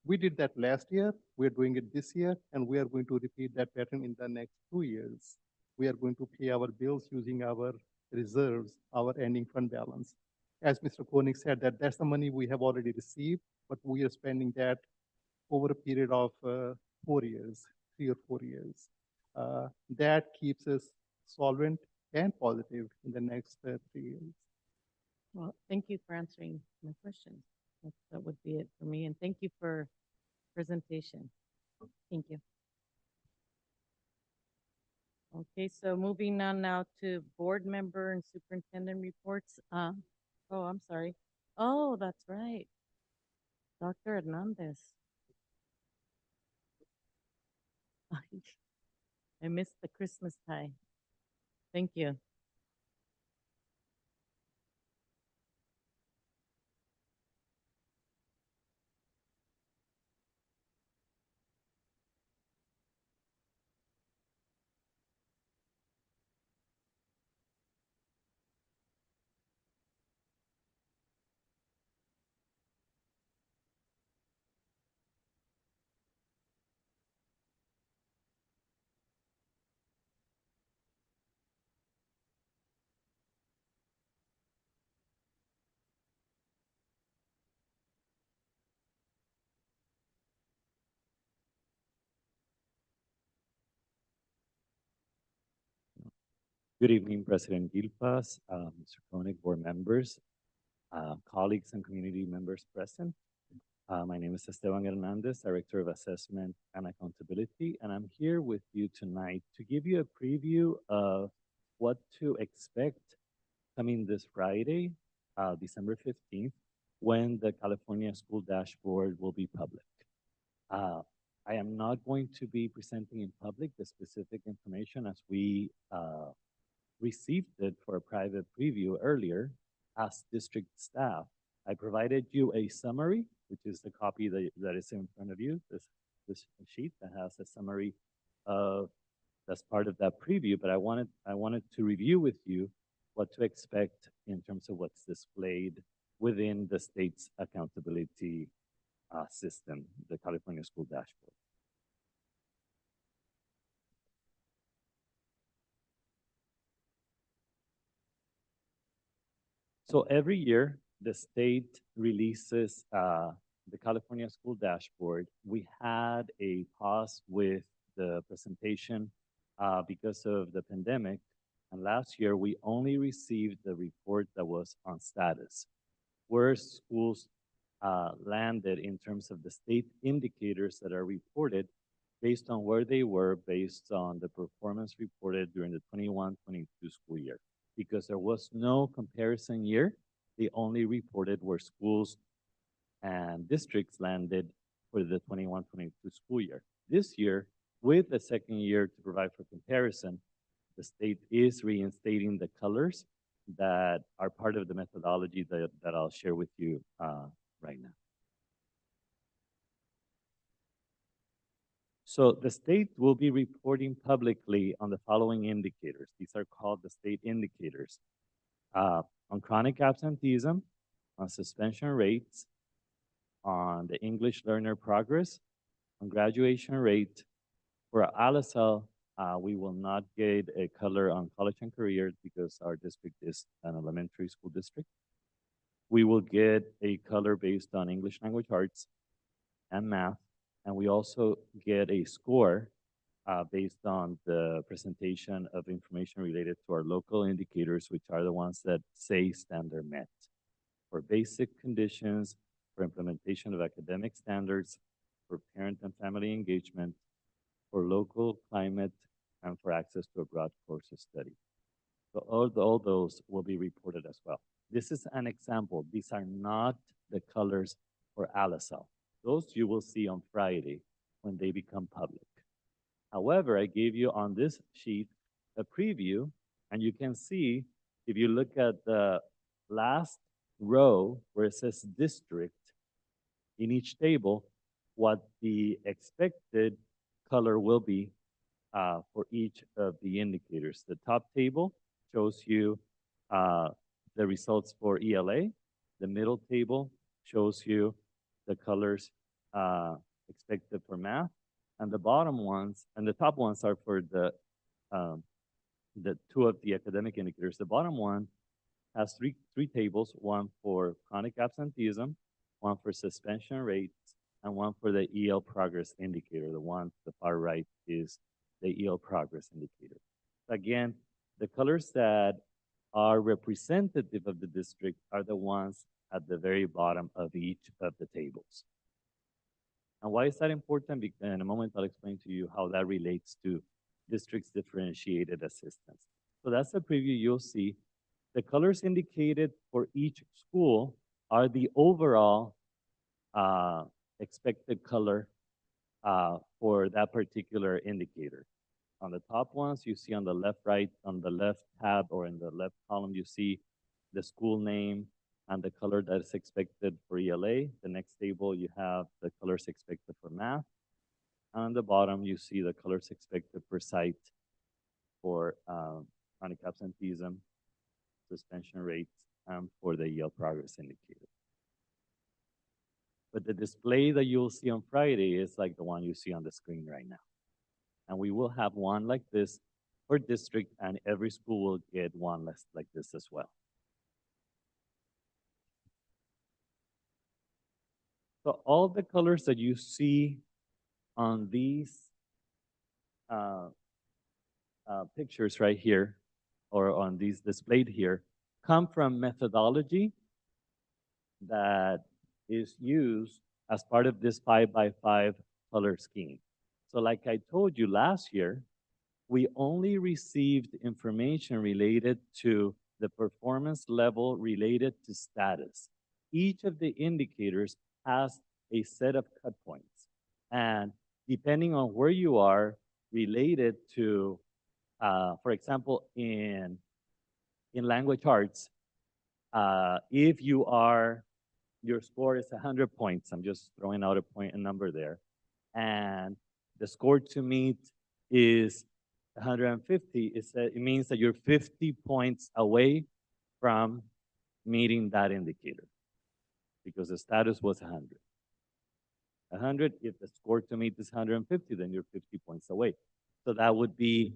We did that last year, we're doing it this year, and we are going to repeat that pattern in the next 2 years. We are going to pay our bills using our reserves, our ending fund balance. As Mr. Koenig said, that's the money we have already received, but we are spending that over a period of 4 years, 3 or 4 years. That keeps us solvent and positive in the next 3 years. Well, thank you for answering my questions. That would be it for me, and thank you for presentation. Thank you. Okay, so moving on now to board member and superintendent reports. Oh, I'm sorry. Oh, that's right. Dr. Hernandez. I missed the Christmas tie. Thank you. Good evening, President Gilpas, Mr. Koenig, board members, colleagues and community members present. My name is Esteban Hernandez, Director of Assessment and Accountability, and I'm here with you tonight to give you a preview of what to expect coming this Friday, December 15th, when the California School Dashboard will be public. I am not going to be presenting in public the specific information as we received it for a private preview earlier as district staff. I provided you a summary, which is the copy that is in front of you, this sheet that has a summary of that's part of that preview, but I wanted to review with you what to expect in terms of what's displayed within the state's accountability system, the California School Dashboard. So every year, the state releases the California School Dashboard. We had a pause with the presentation because of the pandemic. And last year, we only received the report that was on status, where schools landed in terms of the state indicators that are reported based on where they were based on the performance reported during the 21-22 school year. Because there was no comparison year, they only reported where schools and districts landed for the 21-22 school year. This year, with the second year to provide for comparison, the state is reinstating the colors that are part of the methodology that I'll share with you right now. So the state will be reporting publicly on the following indicators. These are called the state indicators. On chronic absenteeism, on suspension rates, on the English learner progress, on graduation rate. For ALASAL, we will not get a color on college and career because our district is an elementary school district. We will get a color based on English language arts and math. And we also get a score based on the presentation of information related to our local indicators, which are the ones that say standard met. For basic conditions, for implementation of academic standards, for parent and family engagement, for local climate, and for access to a broad course of study. So all those will be reported as well. This is an example. These are not the colors for ALASAL. Those you will see on Friday when they become public. However, I gave you on this sheet a preview, and you can see, if you look at the last row where it says district in each table, what the expected color will be for each of the indicators. The top table shows you the results for ELA. The middle table shows you the colors expected for math, and the bottom ones, and the top ones are for the two of the academic indicators. The bottom one has three tables, one for chronic absenteeism, one for suspension rates, and one for the EL progress indicator. The one to the far right is the EL progress indicator. Again, the colors that are representative of the district are the ones at the very bottom of each of the tables. And why is that important? Because in a moment, I'll explain to you how that relates to district's differentiated assistance. So that's the preview you'll see. The colors indicated for each school are the overall expected color for that particular indicator. On the top ones, you see on the left, right, on the left tab or in the left column, you see the school name and the color that is expected for ELA. The next table, you have the colors expected for math. And on the bottom, you see the colors expected per site for chronic absenteeism, suspension rates, and for the EL progress indicator. But the display that you'll see on Friday is like the one you see on the screen right now. And we will have one like this per district, and every school will get one like this as well. So all the colors that you see on these pictures right here or on these displayed here, come from methodology that is used as part of this 5x5 color scheme. So like I told you last year, we only received information related to the performance level related to status. Each of the indicators has a set of cut points. And depending on where you are related to, for example, in language arts, if your score is 100 points, I'm just throwing out a number there, and the score to meet is 150, it means that you're 50 points away from meeting that indicator because the status was 100. 100, if the score to meet is 150, then you're 50 points away. So that would be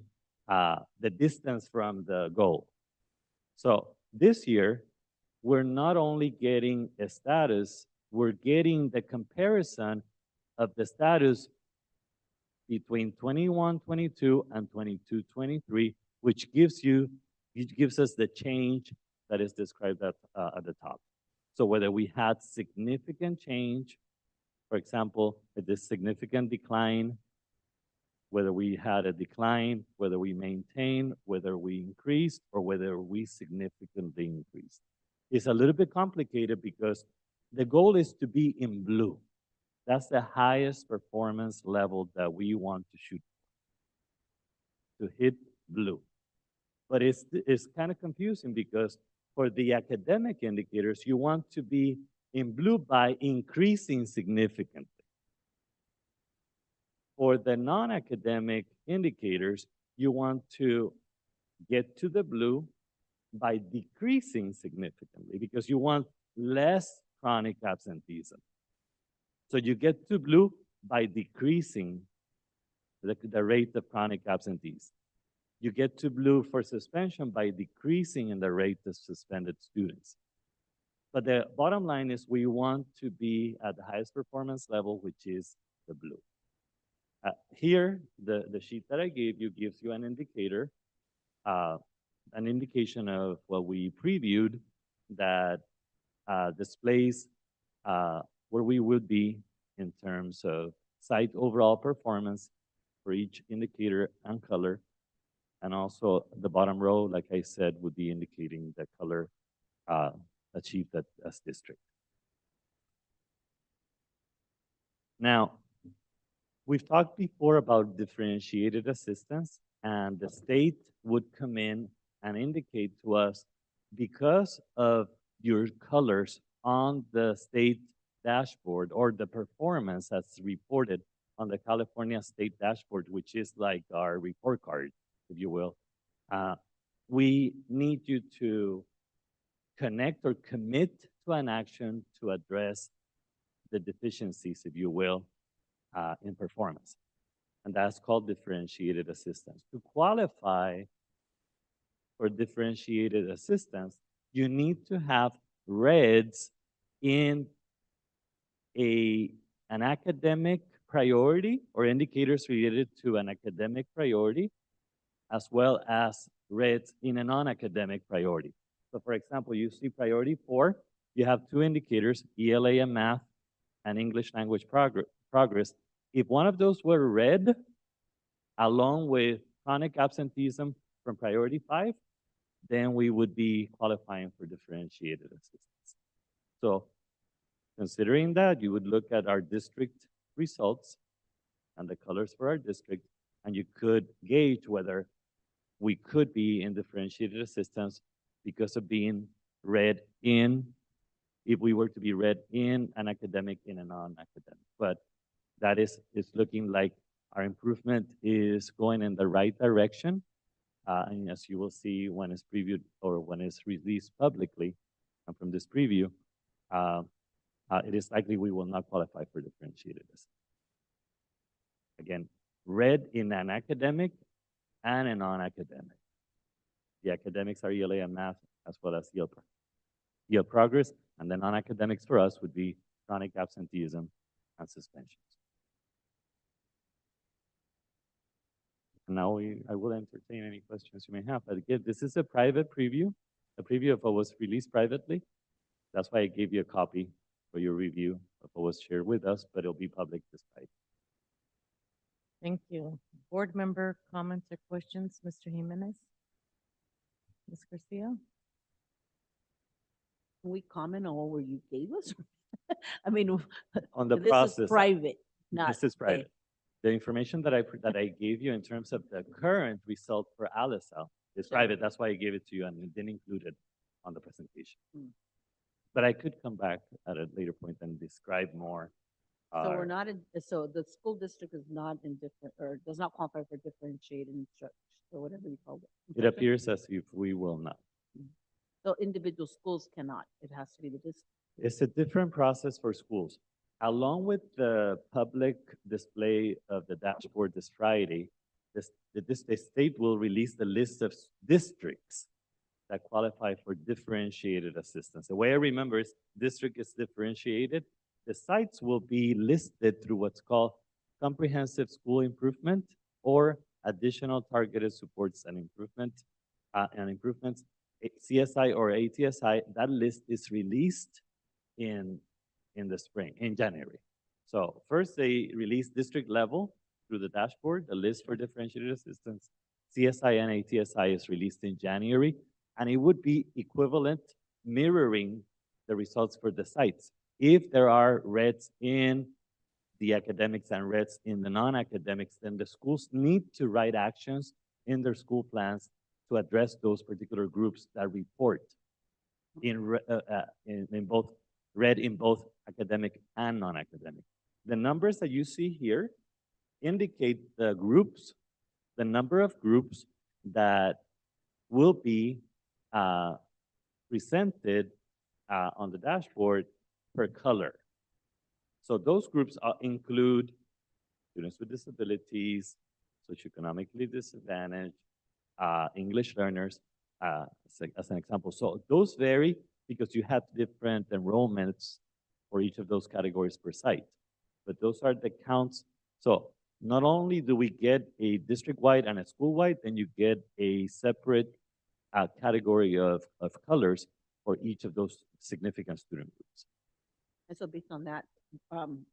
the distance from the goal. So this year, we're not only getting a status, we're getting the comparison of the status between 21-22 and 22-23, which gives us the change that is described at the top. So whether we had significant change, for example, a significant decline, whether we had a decline, whether we maintained, whether we increased, or whether we significantly increased. It's a little bit complicated because the goal is to be in blue. That's the highest performance level that we want to shoot for, to hit blue. But it's kind of confusing because for the academic indicators, you want to be in blue by increasing significantly. For the non-academic indicators, you want to get to the blue by decreasing significantly because you want less chronic absenteeism. So you get to blue by decreasing the rate of chronic absentees. You get to blue for suspension by decreasing in the rate of suspended students. But the bottom line is we want to be at the highest performance level, which is the blue. Here, the sheet that I gave you gives you an indicator, an indication of what we previewed that displays where we would be in terms of site overall performance for each indicator and color. And also the bottom row, like I said, would be indicating the color achieved as district. Now, we've talked before about differentiated assistance, and the state would come in and indicate to us, because of your colors on the state dashboard or the performance that's reported on the California State Dashboard, which is like our report card, if you will, we need you to connect or commit to an action to address the deficiencies, if you will, in performance. And that's called differentiated assistance. To qualify for differentiated assistance, you need to have reds in an academic priority or indicators related to an academic priority, as well as reds in a non-academic priority. So for example, you see priority 4, you have 2 indicators, ELA and math, and English language progress. If one of those were red, along with chronic absenteeism from priority 5, then we would be qualifying for differentiated assistance. So considering that, you would look at our district results and the colors for our district, and you could gauge whether we could be in differentiated assistance because of being red in, if we were to be red in an academic, in a non-academic. But that is looking like our improvement is going in the right direction. And as you will see when it's previewed or when it's released publicly, and from this preview, it is likely we will not qualify for differentiated assistance. Again, red in an academic and a non-academic. The academics are ELA and math, as well as EL progress, and the non-academics for us would be chronic absenteeism and suspensions. Now I will entertain any questions you may have. But again, this is a private preview, a preview of what was released privately. That's why I gave you a copy for your review of what was shared with us, but it'll be public this Friday. Thank you. Board member comments or questions, Mr. Jimenez? Ms. Garcia? Can we comment on what you gave us? I mean, On the this process. is private, not. This is private. The information that I gave you in terms of the current result for ALISAL is private. That's why I gave it to you and it didn't include it on the presentation. But I could come back at a later point and describe more. So we're not in, so the school district is not in different, or does not qualify for differentiated instruction, or whatever you call it. It appears as if we will not. So individual schools cannot, it has to be the district. It's a different process for schools. Along with the public display of the dashboard this Friday, the state will release the list of districts that qualify for differentiated assistance. The way I remember is district is differentiated. The sites will be listed through what's called comprehensive school improvement or additional targeted supports and improvements, CSI or ATSI. That list is released in the spring, in January. So first they release district level through the dashboard, the list for differentiated assistance. CSI and ATSI is released in January, and it would be equivalent, mirroring the results for the sites. If there are reds in the academics and reds in the non-academics, then the schools need to write actions in their school plans to address those particular groups that report in both red in both academic and non-academic. The numbers that you see here indicate the groups, the number of groups that will be presented on the dashboard per color. So those groups include students with disabilities, socioeconomically disadvantaged, English learners, as an example. So those vary because you have different enrollments for each of those categories per site. But those are the counts. So not only do we get a district-wide and a school-wide, then you get a separate category of colors for each of those significant student groups. And so based on that,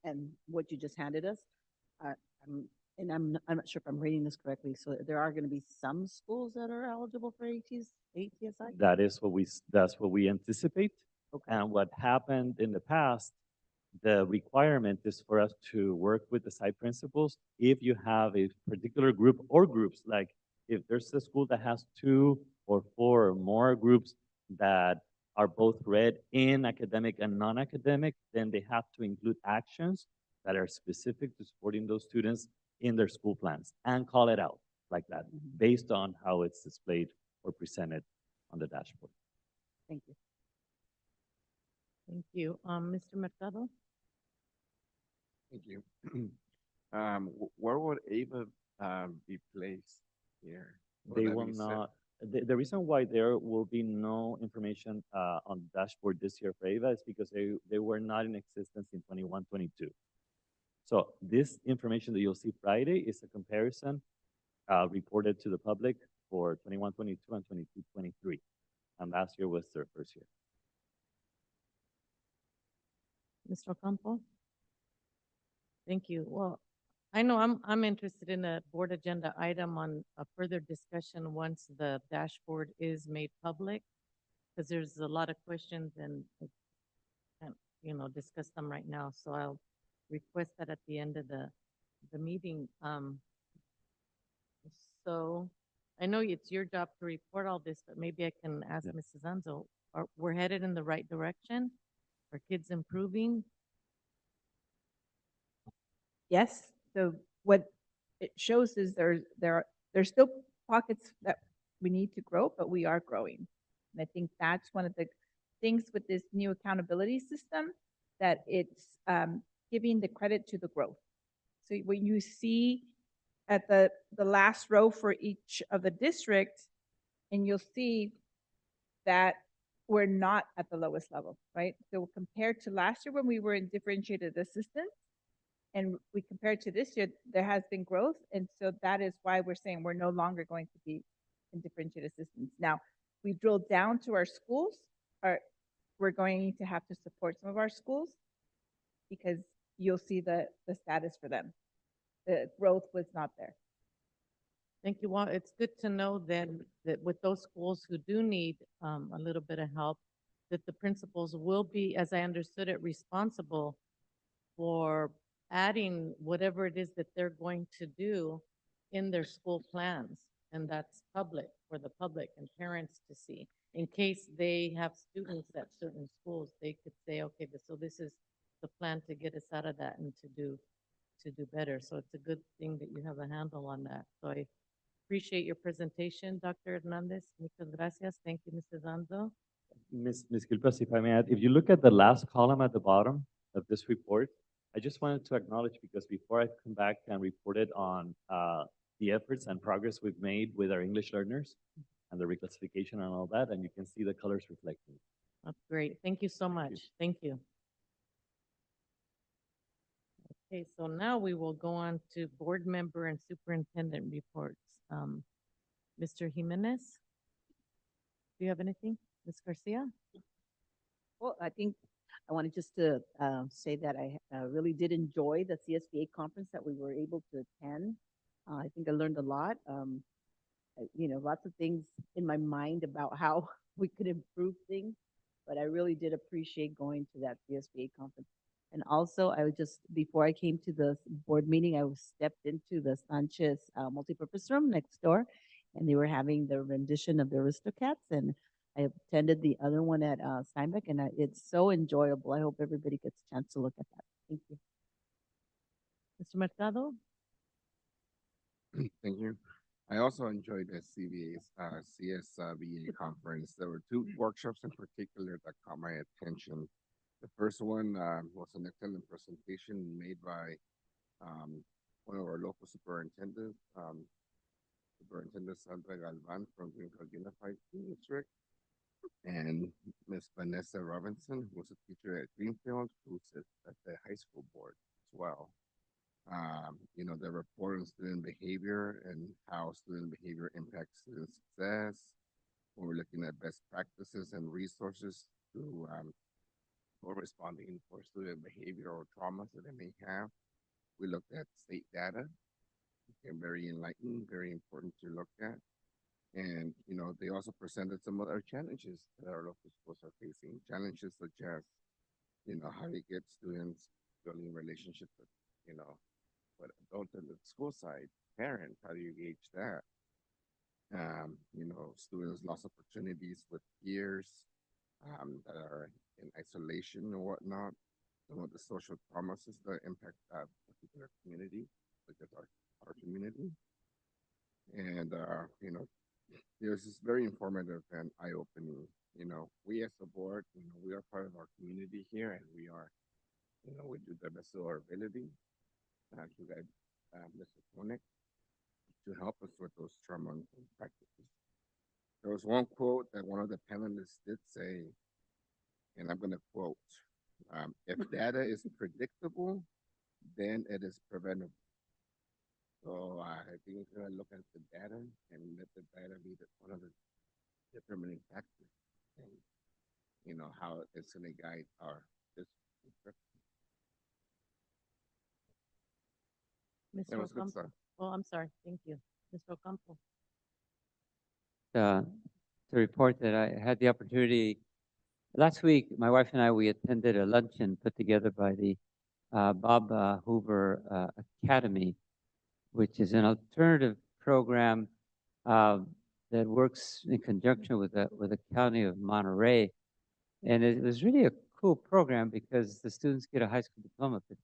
and what you just handed us, I'm not sure if I'm reading this correctly, so there are going to be some schools that are eligible for ATSI? That's what we anticipate. Okay. And what happened in the past, the requirement is for us to work with the site principals. If you have a particular group or groups, like if there's a school that has 2 or 4 or more groups that are both red in academic and non-academic, then they have to include actions that are specific to supporting those students in their school plans and call it out like that, based on how it's displayed or presented on the dashboard. Thank you. Thank you. Mr. Mercado? Thank you. Where would AVA be placed here? They will not. The reason why there will be no information on the dashboard this year for AVA is because they were not in existence in 21-22. So this information that you'll see Friday is a comparison reported to the public for 21-22 and 22-23. And last year was their first year. Mr. Ocampo? Thank you. Well, I know I'm interested in a board agenda item on a further discussion once the dashboard is made public, because there's a lot of questions and I can't, discuss them right now. So I'll request that at the end of the meeting. So I know it's your job to report all this, but maybe I can ask Mrs. Anzo, we're headed in the right direction? Are kids improving? Yes. So what it shows is there's still pockets that we need to grow, but we are growing. And I think that's one of the things with this new accountability system, that it's giving the credit to the growth. So when you see at the last row for each of the districts, and you'll see that we're not at the lowest level, right? So compared to last year when we were in differentiated assistance, And we compare it to this year, there has been growth. And so that is why we're saying we're no longer going to be in differentiated assistance. Now, we drill down to our schools, we're going to have to support some of our schools because you'll see the status for them. The growth was not there. Thank you. Well, it's good to know then that with those schools who do need a little bit of help, that the principals will be, as I understood it, responsible for adding whatever it is that they're going to do in their school plans. And that's public, for the public and parents to see. In case they have students at certain schools, they could say, okay, so this is the plan to get us out of that and to do better. So it's a good thing that you have a handle on that. So I appreciate your presentation, Dr. Hernandez. Muchas gracias. Thank you, Mrs. Anzo. Ms. Gilpas, if I may add, if you look at the last column at the bottom of this report, I just wanted to acknowledge, because before I come back and reported on the efforts and progress we've made with our English learners and the reclassification and all that, and you can see the colors reflecting. That's great. Thank you so much. Thank you. Okay, so now we will go on to board member and superintendent reports. Mr. Jimenez, do you have anything? Ms. Garcia? Well, I think I wanted just to say that I really did enjoy the CSBA conference that we were able to attend. I think I learned a lot. Lots of things in my mind about how we could improve things, but I really did appreciate going to that CSBA conference. And also, I was just, before I came to the board meeting, I was stepped into the Sanchez multipurpose room next door, and they were having the rendition of the Aristocats, and I attended the other one at Steinbeck, and it's so enjoyable. I hope everybody gets a chance to look at that. Thank you. Mr. Mercado? Thank you. I also enjoyed the CSBA conference. There were two workshops in particular that caught my attention. The first one was an excellent presentation made by one of our local superintendents, Superintendent Sandra Galvan from Greenfield Unified School District, and Miss Vanessa Robinson, who's a teacher at Greenfield, who's at the high school board as well. The report on student behavior and how student behavior impacts student success. When we're looking at best practices and resources to for responding for student behavior or traumas that they may have. We looked at state data. Became very enlightening, very important to look at. And, they also presented some other challenges that our local schools are facing. Challenges such as, how do you get students building relationships with, with adults on the school side, parents, how do you gauge that? Students lost opportunities with peers that are in isolation and whatnot. Some of the social traumas that impact that particular community, like our community. And, this is very informative and eye-opening. We as a board, we are part of our community here, and we are, we do the best of our ability to guide Mr. Koenig to help us with those trauma practices. There was one quote that one of the panelists did say, and I'm going to quote, if data is predictable, then it is preventable. So I think we're going to look at the data and let the data be one of the determining factors, and how it's going to guide our district. Mr. Ocampo. Oh, I'm sorry. Thank you. Mr. Ocampo. To report that I had the opportunity last week. My wife and I, we attended a luncheon put together by the Bob Hoover Academy, which is an alternative program that works in conjunction with the County of Monterey. And it was really a cool program because the students get a high school diploma, but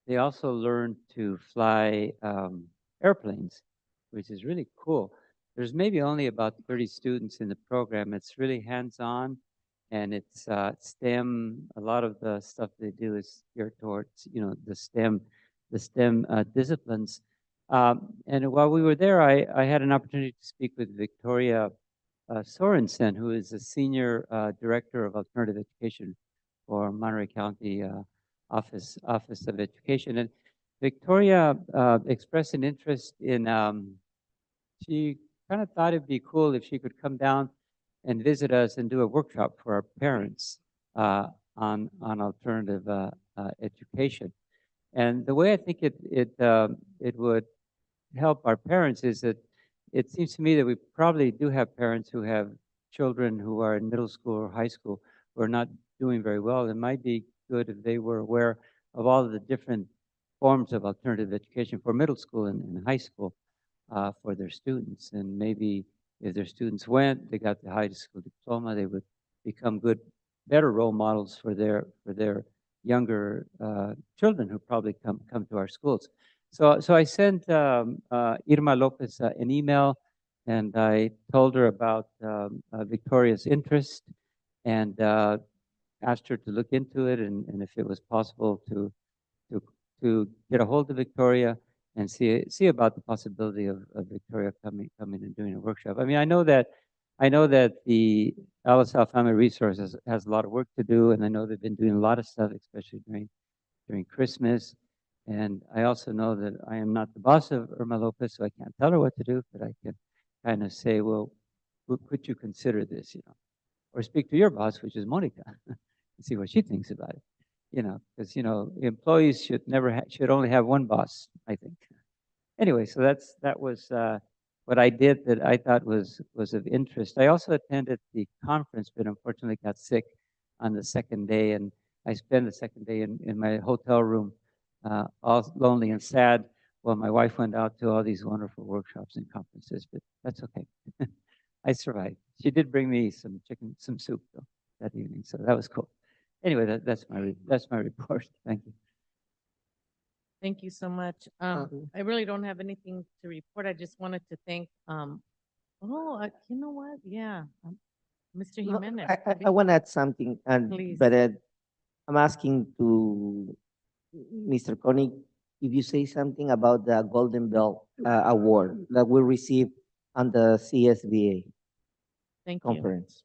they also learn to fly airplanes, which is really cool. There's maybe only about 30 students in the program. It's really hands-on, and it's STEM. A lot of the stuff they do is geared towards, the STEM disciplines. And while we were there, I had an opportunity to speak with Victoria Sorensen, who is a senior director of alternative education for Monterey County Office of Education. And Victoria expressed an interest in, she kind of thought it'd be cool if she could come down and visit us and do a workshop for our parents on alternative education. And the way I think it would help our parents is that it seems to me that we probably do have parents who have children who are in middle school or high school who are not doing very well. It might be good if they were aware of all of the different forms of alternative education for middle school and high school for their students. And maybe if their students went, they got the high school diploma, they would become better role models for their younger children who probably come to our schools. So I sent Irma Lopez an email, and I told her about Victoria's interest, and asked her to look into it, and if it was possible to to get a hold of Victoria and see about the possibility of Victoria coming and doing a workshop. I mean, I know that the LaSalle Family Resources has a lot of work to do, and I know they've been doing a lot of stuff, especially during Christmas. And I also know that I am not the boss of Irma Lopez, so I can't tell her what to do, but I can kind of say, well, could you consider this, or speak to your boss, which is Monica, and see what she thinks about it, because employees should only have one boss, I think. Anyway, so that was what I did that I thought was of interest. I also attended the conference, but unfortunately got sick on the second day, and I spent the second day in my hotel room, all lonely and sad, while my wife went out to all these wonderful workshops and conferences. But that's okay. I survived. She did bring me some soup though that evening, so that was cool. Anyway, that's my report. Thank you. Thank you so much. I really don't have anything to report. I just wanted to thank, you know what? Yeah, Mr. No, Jimenez. I want to add something, Please. but I'm asking to Mr. Koenig if you say something about the Golden Bell Award that we received on the CSBA Thank you. conference.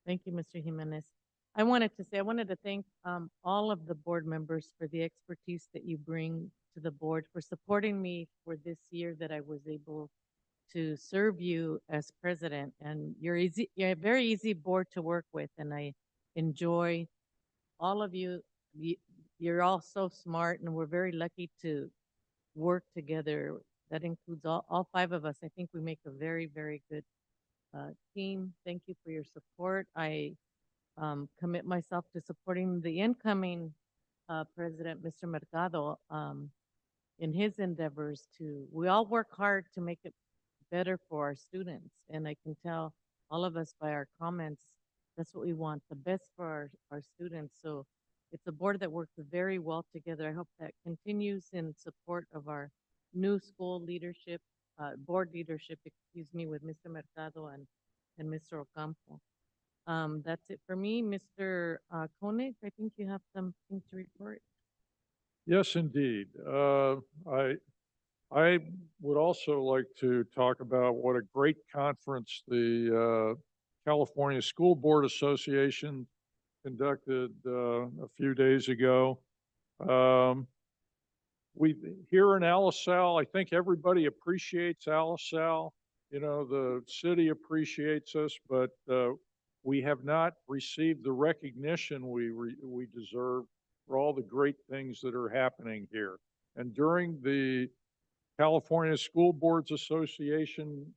Thank you, Mr. Jimenez. I wanted to thank all of the board members for the expertise that you bring to the board, for supporting me for this year that I was able to serve you as president. And you're a very easy board to work with, and I enjoy all of you. You're all so smart, and we're very lucky to work together. That includes all five of us. I think we make a very, very good team. Thank you for your support. I commit myself to supporting the incoming president, Mr. Mercado, in his endeavors we all work hard to make it better for our students. And I can tell all of us by our comments, that's what we want, the best for our students. So it's a board that works very well together. I hope that continues in support of our new school leadership, board leadership, excuse me, with Mr. Mercado and Mr. Ocampo. That's it for me. Mr. Koenig, I think you have something to report. Yes, indeed. I would also like to talk about what a great conference the California School Board Association conducted a few days ago. We here in LaSalle, I think everybody appreciates LaSalle. The city appreciates us, but we have not received the recognition we deserve for all the great things that are happening here. And during the California School Boards Association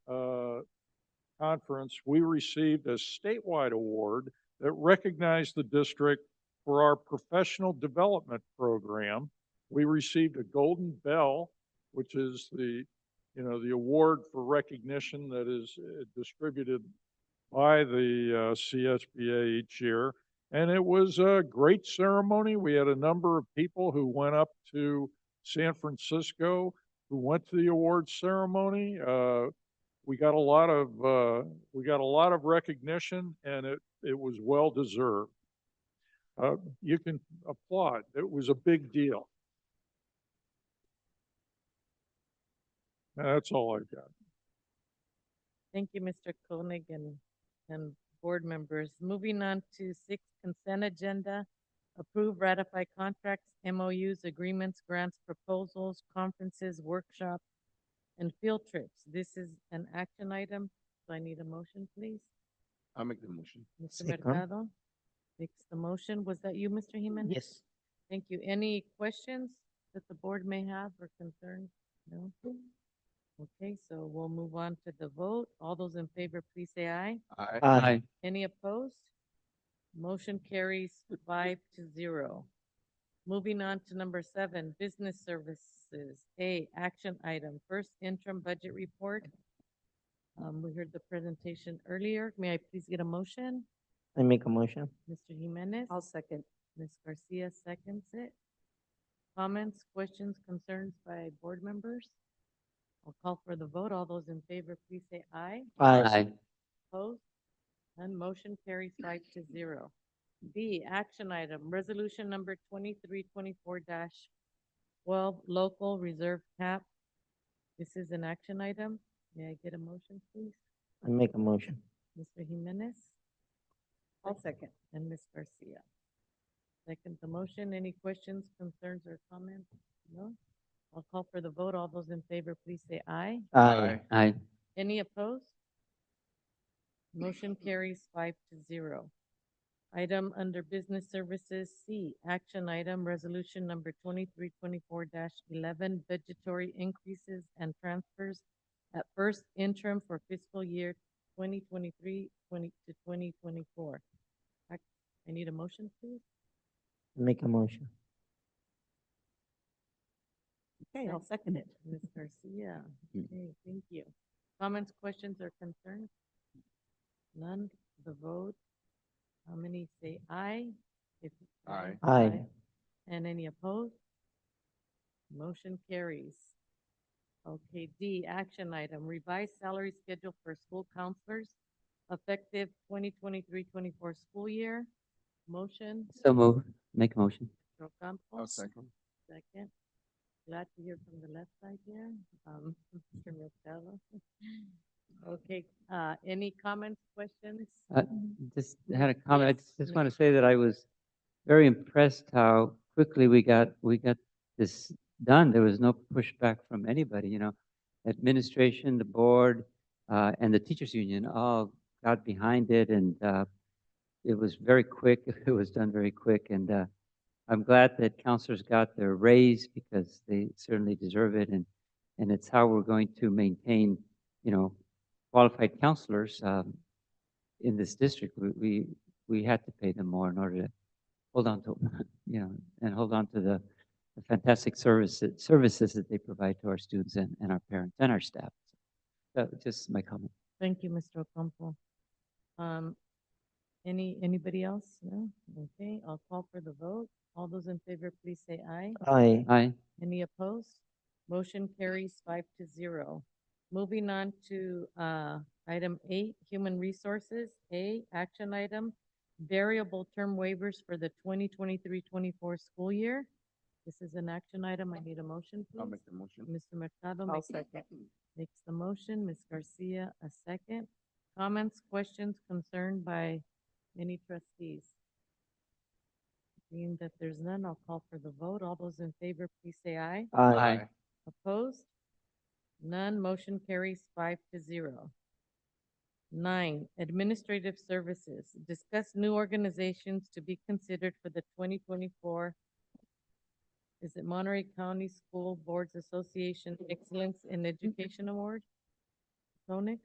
conference, we received a statewide award that recognized the district for our professional development program. We received a Golden Bell, which is the award for recognition that is distributed by the CSBA each year. And it was a great ceremony. We had a number of people who went up to San Francisco who went to the awards ceremony. We got a lot of recognition, and it was well deserved. You can applaud. It was a big deal. That's all I've got. Thank you, Mr. Koenig and board members. Moving on to 6 consent agenda. Approve, ratify contracts, MOUs, agreements, grants, proposals, conferences, workshops, and field trips. This is an action item, so I need a motion, please. I'll make the motion. Mr. Second. Mercado makes the motion. Was that you, Mr. Jimenez? Yes. Thank you. Any questions that the board may have or concerns? No? Okay, so we'll move on to the vote. All those in favor, please say aye. Aye. Aye. Any opposed? Motion carries 5-0. Moving on to number 7, business services. A, action item, first interim budget report. We heard the presentation earlier. May I please get a motion? I make a motion. Mr. Jimenez? I'll second. Ms. Garcia seconds it. Comments, questions, concerns by board members? I'll call for the vote. All those in favor, please say aye. Aye. Opposed? None. Motion carries 5-0. B, action item, resolution number 2324-12, local reserve cap. This is an action item. May I get a motion, please? I make a motion. Mr. Jimenez I'll second. and Ms. Garcia. Second the motion. Any questions, concerns, or comments? No? I'll call for the vote. All those in favor, please say aye. Aye. Aye. Any opposed? Motion carries 5-0. Item under business services, C, action item, resolution number 2324-11, budgetary increases and transfers at first interim for fiscal year 2023 to 2024. I need a motion, please. Make a motion. Okay, I'll second it. Ms. Garcia. Okay, thank you. Comments, questions, or concerns? None. The vote. How many say aye? If Aye. Aye. And any opposed? Motion carries. Okay, D, action item, revised salary schedule for school counselors effective 2023-24 school year. Motion, So move. Make a motion. Mr. Ocampo. I'll second. Second. Glad to hear from the left side here. Mr. Mercado. Okay, any comments, questions? Just had a comment. I Yes, just Ms. want to say that I was very impressed how quickly we got this done. There was no pushback from anybody, administration, the board, and the teachers union all got behind it, and it was very quick. It was done very quick, and I'm glad that counselors got their raise because they certainly deserve it, and it's how we're going to maintain, qualified counselors in this district. We had to pay them more in order to hold on to, and hold on to the fantastic services that they provide to our students and our parents and our staff. So just my comment. Thank you, Mr. Ocampo. Anybody else? No? Okay, I'll call for the vote. All those in favor, please say aye. Aye. Aye. Any opposed? Motion carries 5-0. Moving on to item 8, human resources. A, action item, variable term waivers for the 2023-24 school year. This is an action item. I need a motion, I'll please. make the motion. Mr. Mercado I'll makes second. the motion. Ms. Garcia, a second. Comments, questions, concerned by any trustees? Seeing that there's none, I'll call for the vote. All those in favor, please say aye. Aye. Opposed? None. Motion carries 5-0. 9, administrative services. Discuss new organizations to be considered for the 2024, is it Monterey County School Boards Association Excellence in Education Award? Sonic?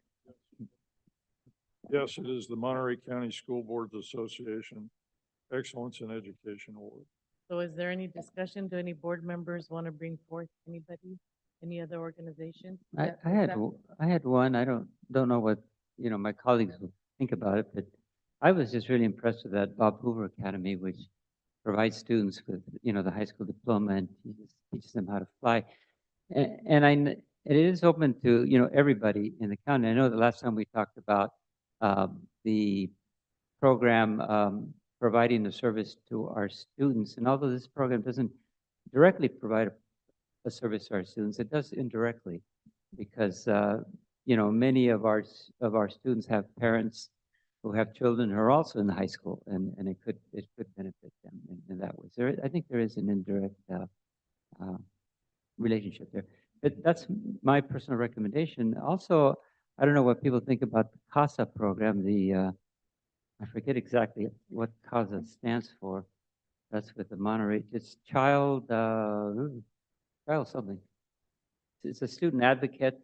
Yes, it is the Monterey County School Boards Association Excellence in Education Award. So is there any discussion? Do any board members want to bring forth anybody, any other organization? I had one. I don't know what, my colleagues will think about it, but I was just really impressed with that Bob Hoover Academy, which provides students with, the high school diploma and teaches them how to fly. And it is open to, everybody in the county. I know the last time we talked about the program providing the service to our students, and although this program doesn't directly provide a service to our students, it does indirectly, because many of our students have parents who have children who are also in the high school, and it could benefit them in that way. So I think there is an indirect uh, relationship there. But that's my personal recommendation. Also, I don't know what people think about the CASA program. I forget exactly what CASA stands for. That's with the Monterey. It's child something. It's a student advocate.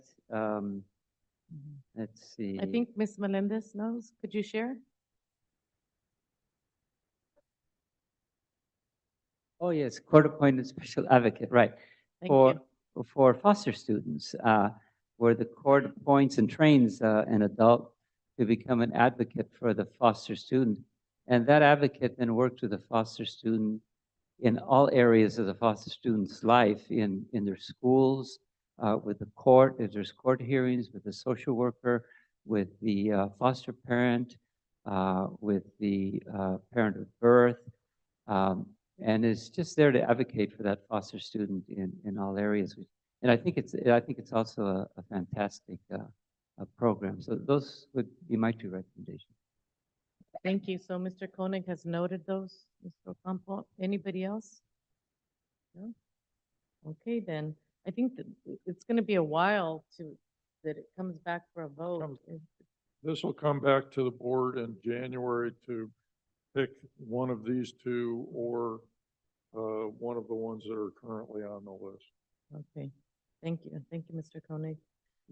Let's see. I think Ms. Melendez knows. Could you share? Oh, yes, court-appointed special advocate, right. Thank For foster students, where the court appoints and trains an adult to become an advocate for the foster student. And that advocate then works with the foster student in all areas of the foster student's life, in their schools, with the court, if there's court hearings, with the social worker, with the foster parent, with the parent of birth, and is just there to advocate for that foster student in all areas. And I think it's also a fantastic program. So those would be my two recommendations. Thank you. So Mr. Koenig has noted those, Mr. Ocampo. Anybody else? No? Okay, then. I think that it's going to be a while that it comes back for a vote. This will come back to the board in January to pick one of these two or one of the ones that are currently on the list. Okay, thank you. Thank you, Mr. Koenig.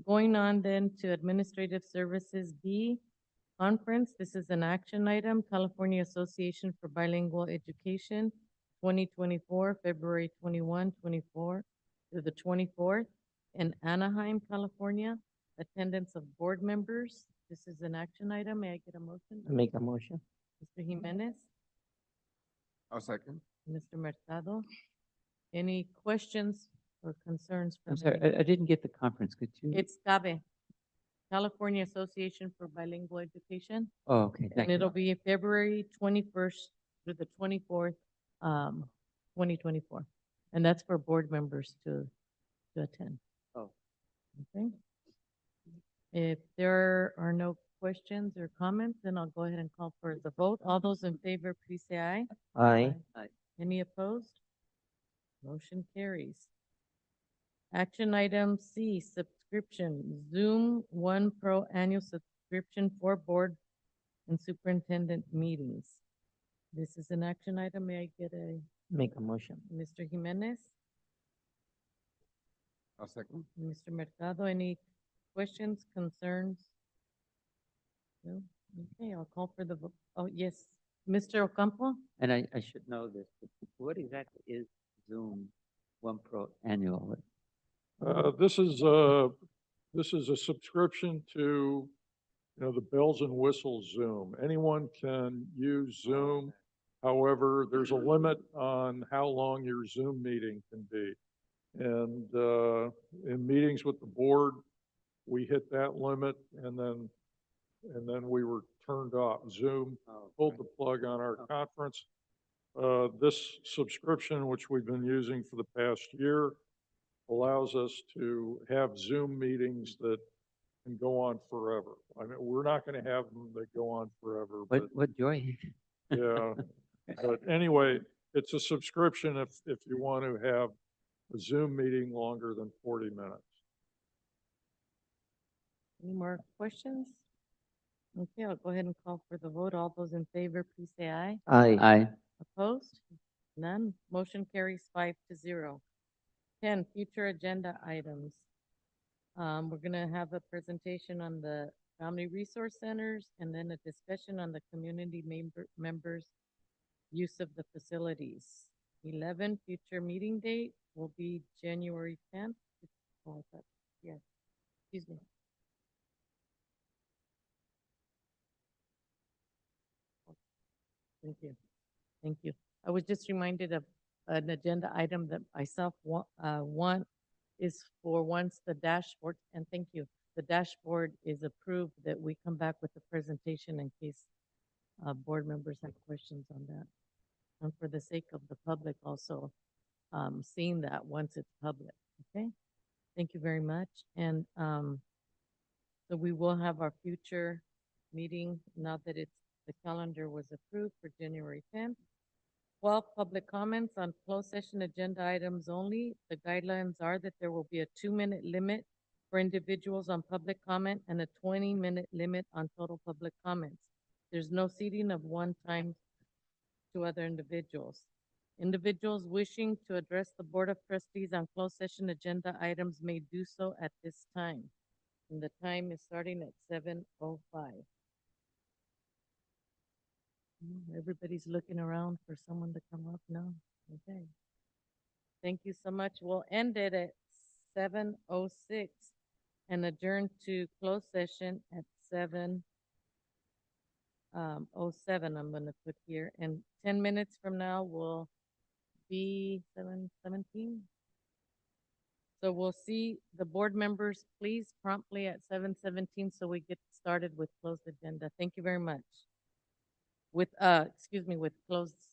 Going on then to Administrative Services B, Conference. This is an action item, California Association for Bilingual Education, 2024, February 21, 24 through the 24th in Anaheim, California. Attendance of board members. This is an action item. May I get a motion? Make a motion. Mr. Jimenez, I'll second. Mr. Mercado. Any questions or concerns from I'm sorry, anyone? I didn't get the conference. Could you? It's CABE, California Association for Bilingual Education. Oh, okay, thank And you. it'll be February 21st through the 24th, 2024. And that's for board members to attend. Oh. Okay. If there are no questions or comments, then I'll go ahead and call for the vote. All those in favor, please say aye. Aye. Any opposed? Motion carries. Action item C, subscription, Zoom One Pro annual subscription for board and superintendent meetings. This is an action item. May I get a, Make a motion. Mr. Jimenez, I'll second. Mr. Mercado, any questions, concerns? No? Okay, I'll call for the vote. Oh, yes, Mr. Ocampo? And I should know this, but what exactly is Zoom One Pro annual? This is a subscription to, the bells and whistles Zoom. Anyone can use Zoom. However, there's a limit on how long your Zoom meeting can be. And in meetings with the board, we hit that limit and then we were turned off. Zoom pulled the plug on our conference. This subscription, which we've been using for the past year, allows us to have Zoom meetings that can go on forever. I mean, we're not going to have them that go on forever. What joy. Yeah. But anyway, it's a subscription if you want to have a Zoom meeting longer than 40 minutes. Any more questions? Okay, I'll go ahead and call for the vote. All those in favor, please say aye. Aye. Aye. Opposed? None. Motion carries 5-0. 10, future agenda items. We're gonna have a presentation on the Family Resource Centers and then a discussion on the community members' use of the facilities. 11, future meeting date will be January 10th. Oh, I thought, yeah, excuse me. Thank you. Thank you. I was just reminded of an agenda item that myself want is for once the dashboard, and thank you, the dashboard is approved, that we come back with a presentation in case board members have questions on that. And for the sake of the public also, seeing that once it's public, okay? Thank you very much. And so we will have our future meeting now that the calendar was approved for January 10th. 12, public comments on closed session agenda items only. The guidelines are that there will be a 2-minute limit for individuals on public comment and a 20-minute limit on total public comments. There's no ceding of one time to other individuals. Individuals wishing to address the Board of Trustees on closed session agenda items may do so at this time. And the time is starting at 7:05. Everybody's looking around for someone to come up now. Okay. Thank you so much. We'll end it at 7:06 and adjourn to closed session at 7:07. I'm gonna put here, and 10 minutes from now will be 7:17. So we'll see the board members, please promptly at 7:17 so we get started with closed agenda. Thank you very much. With, excuse me, with closed session.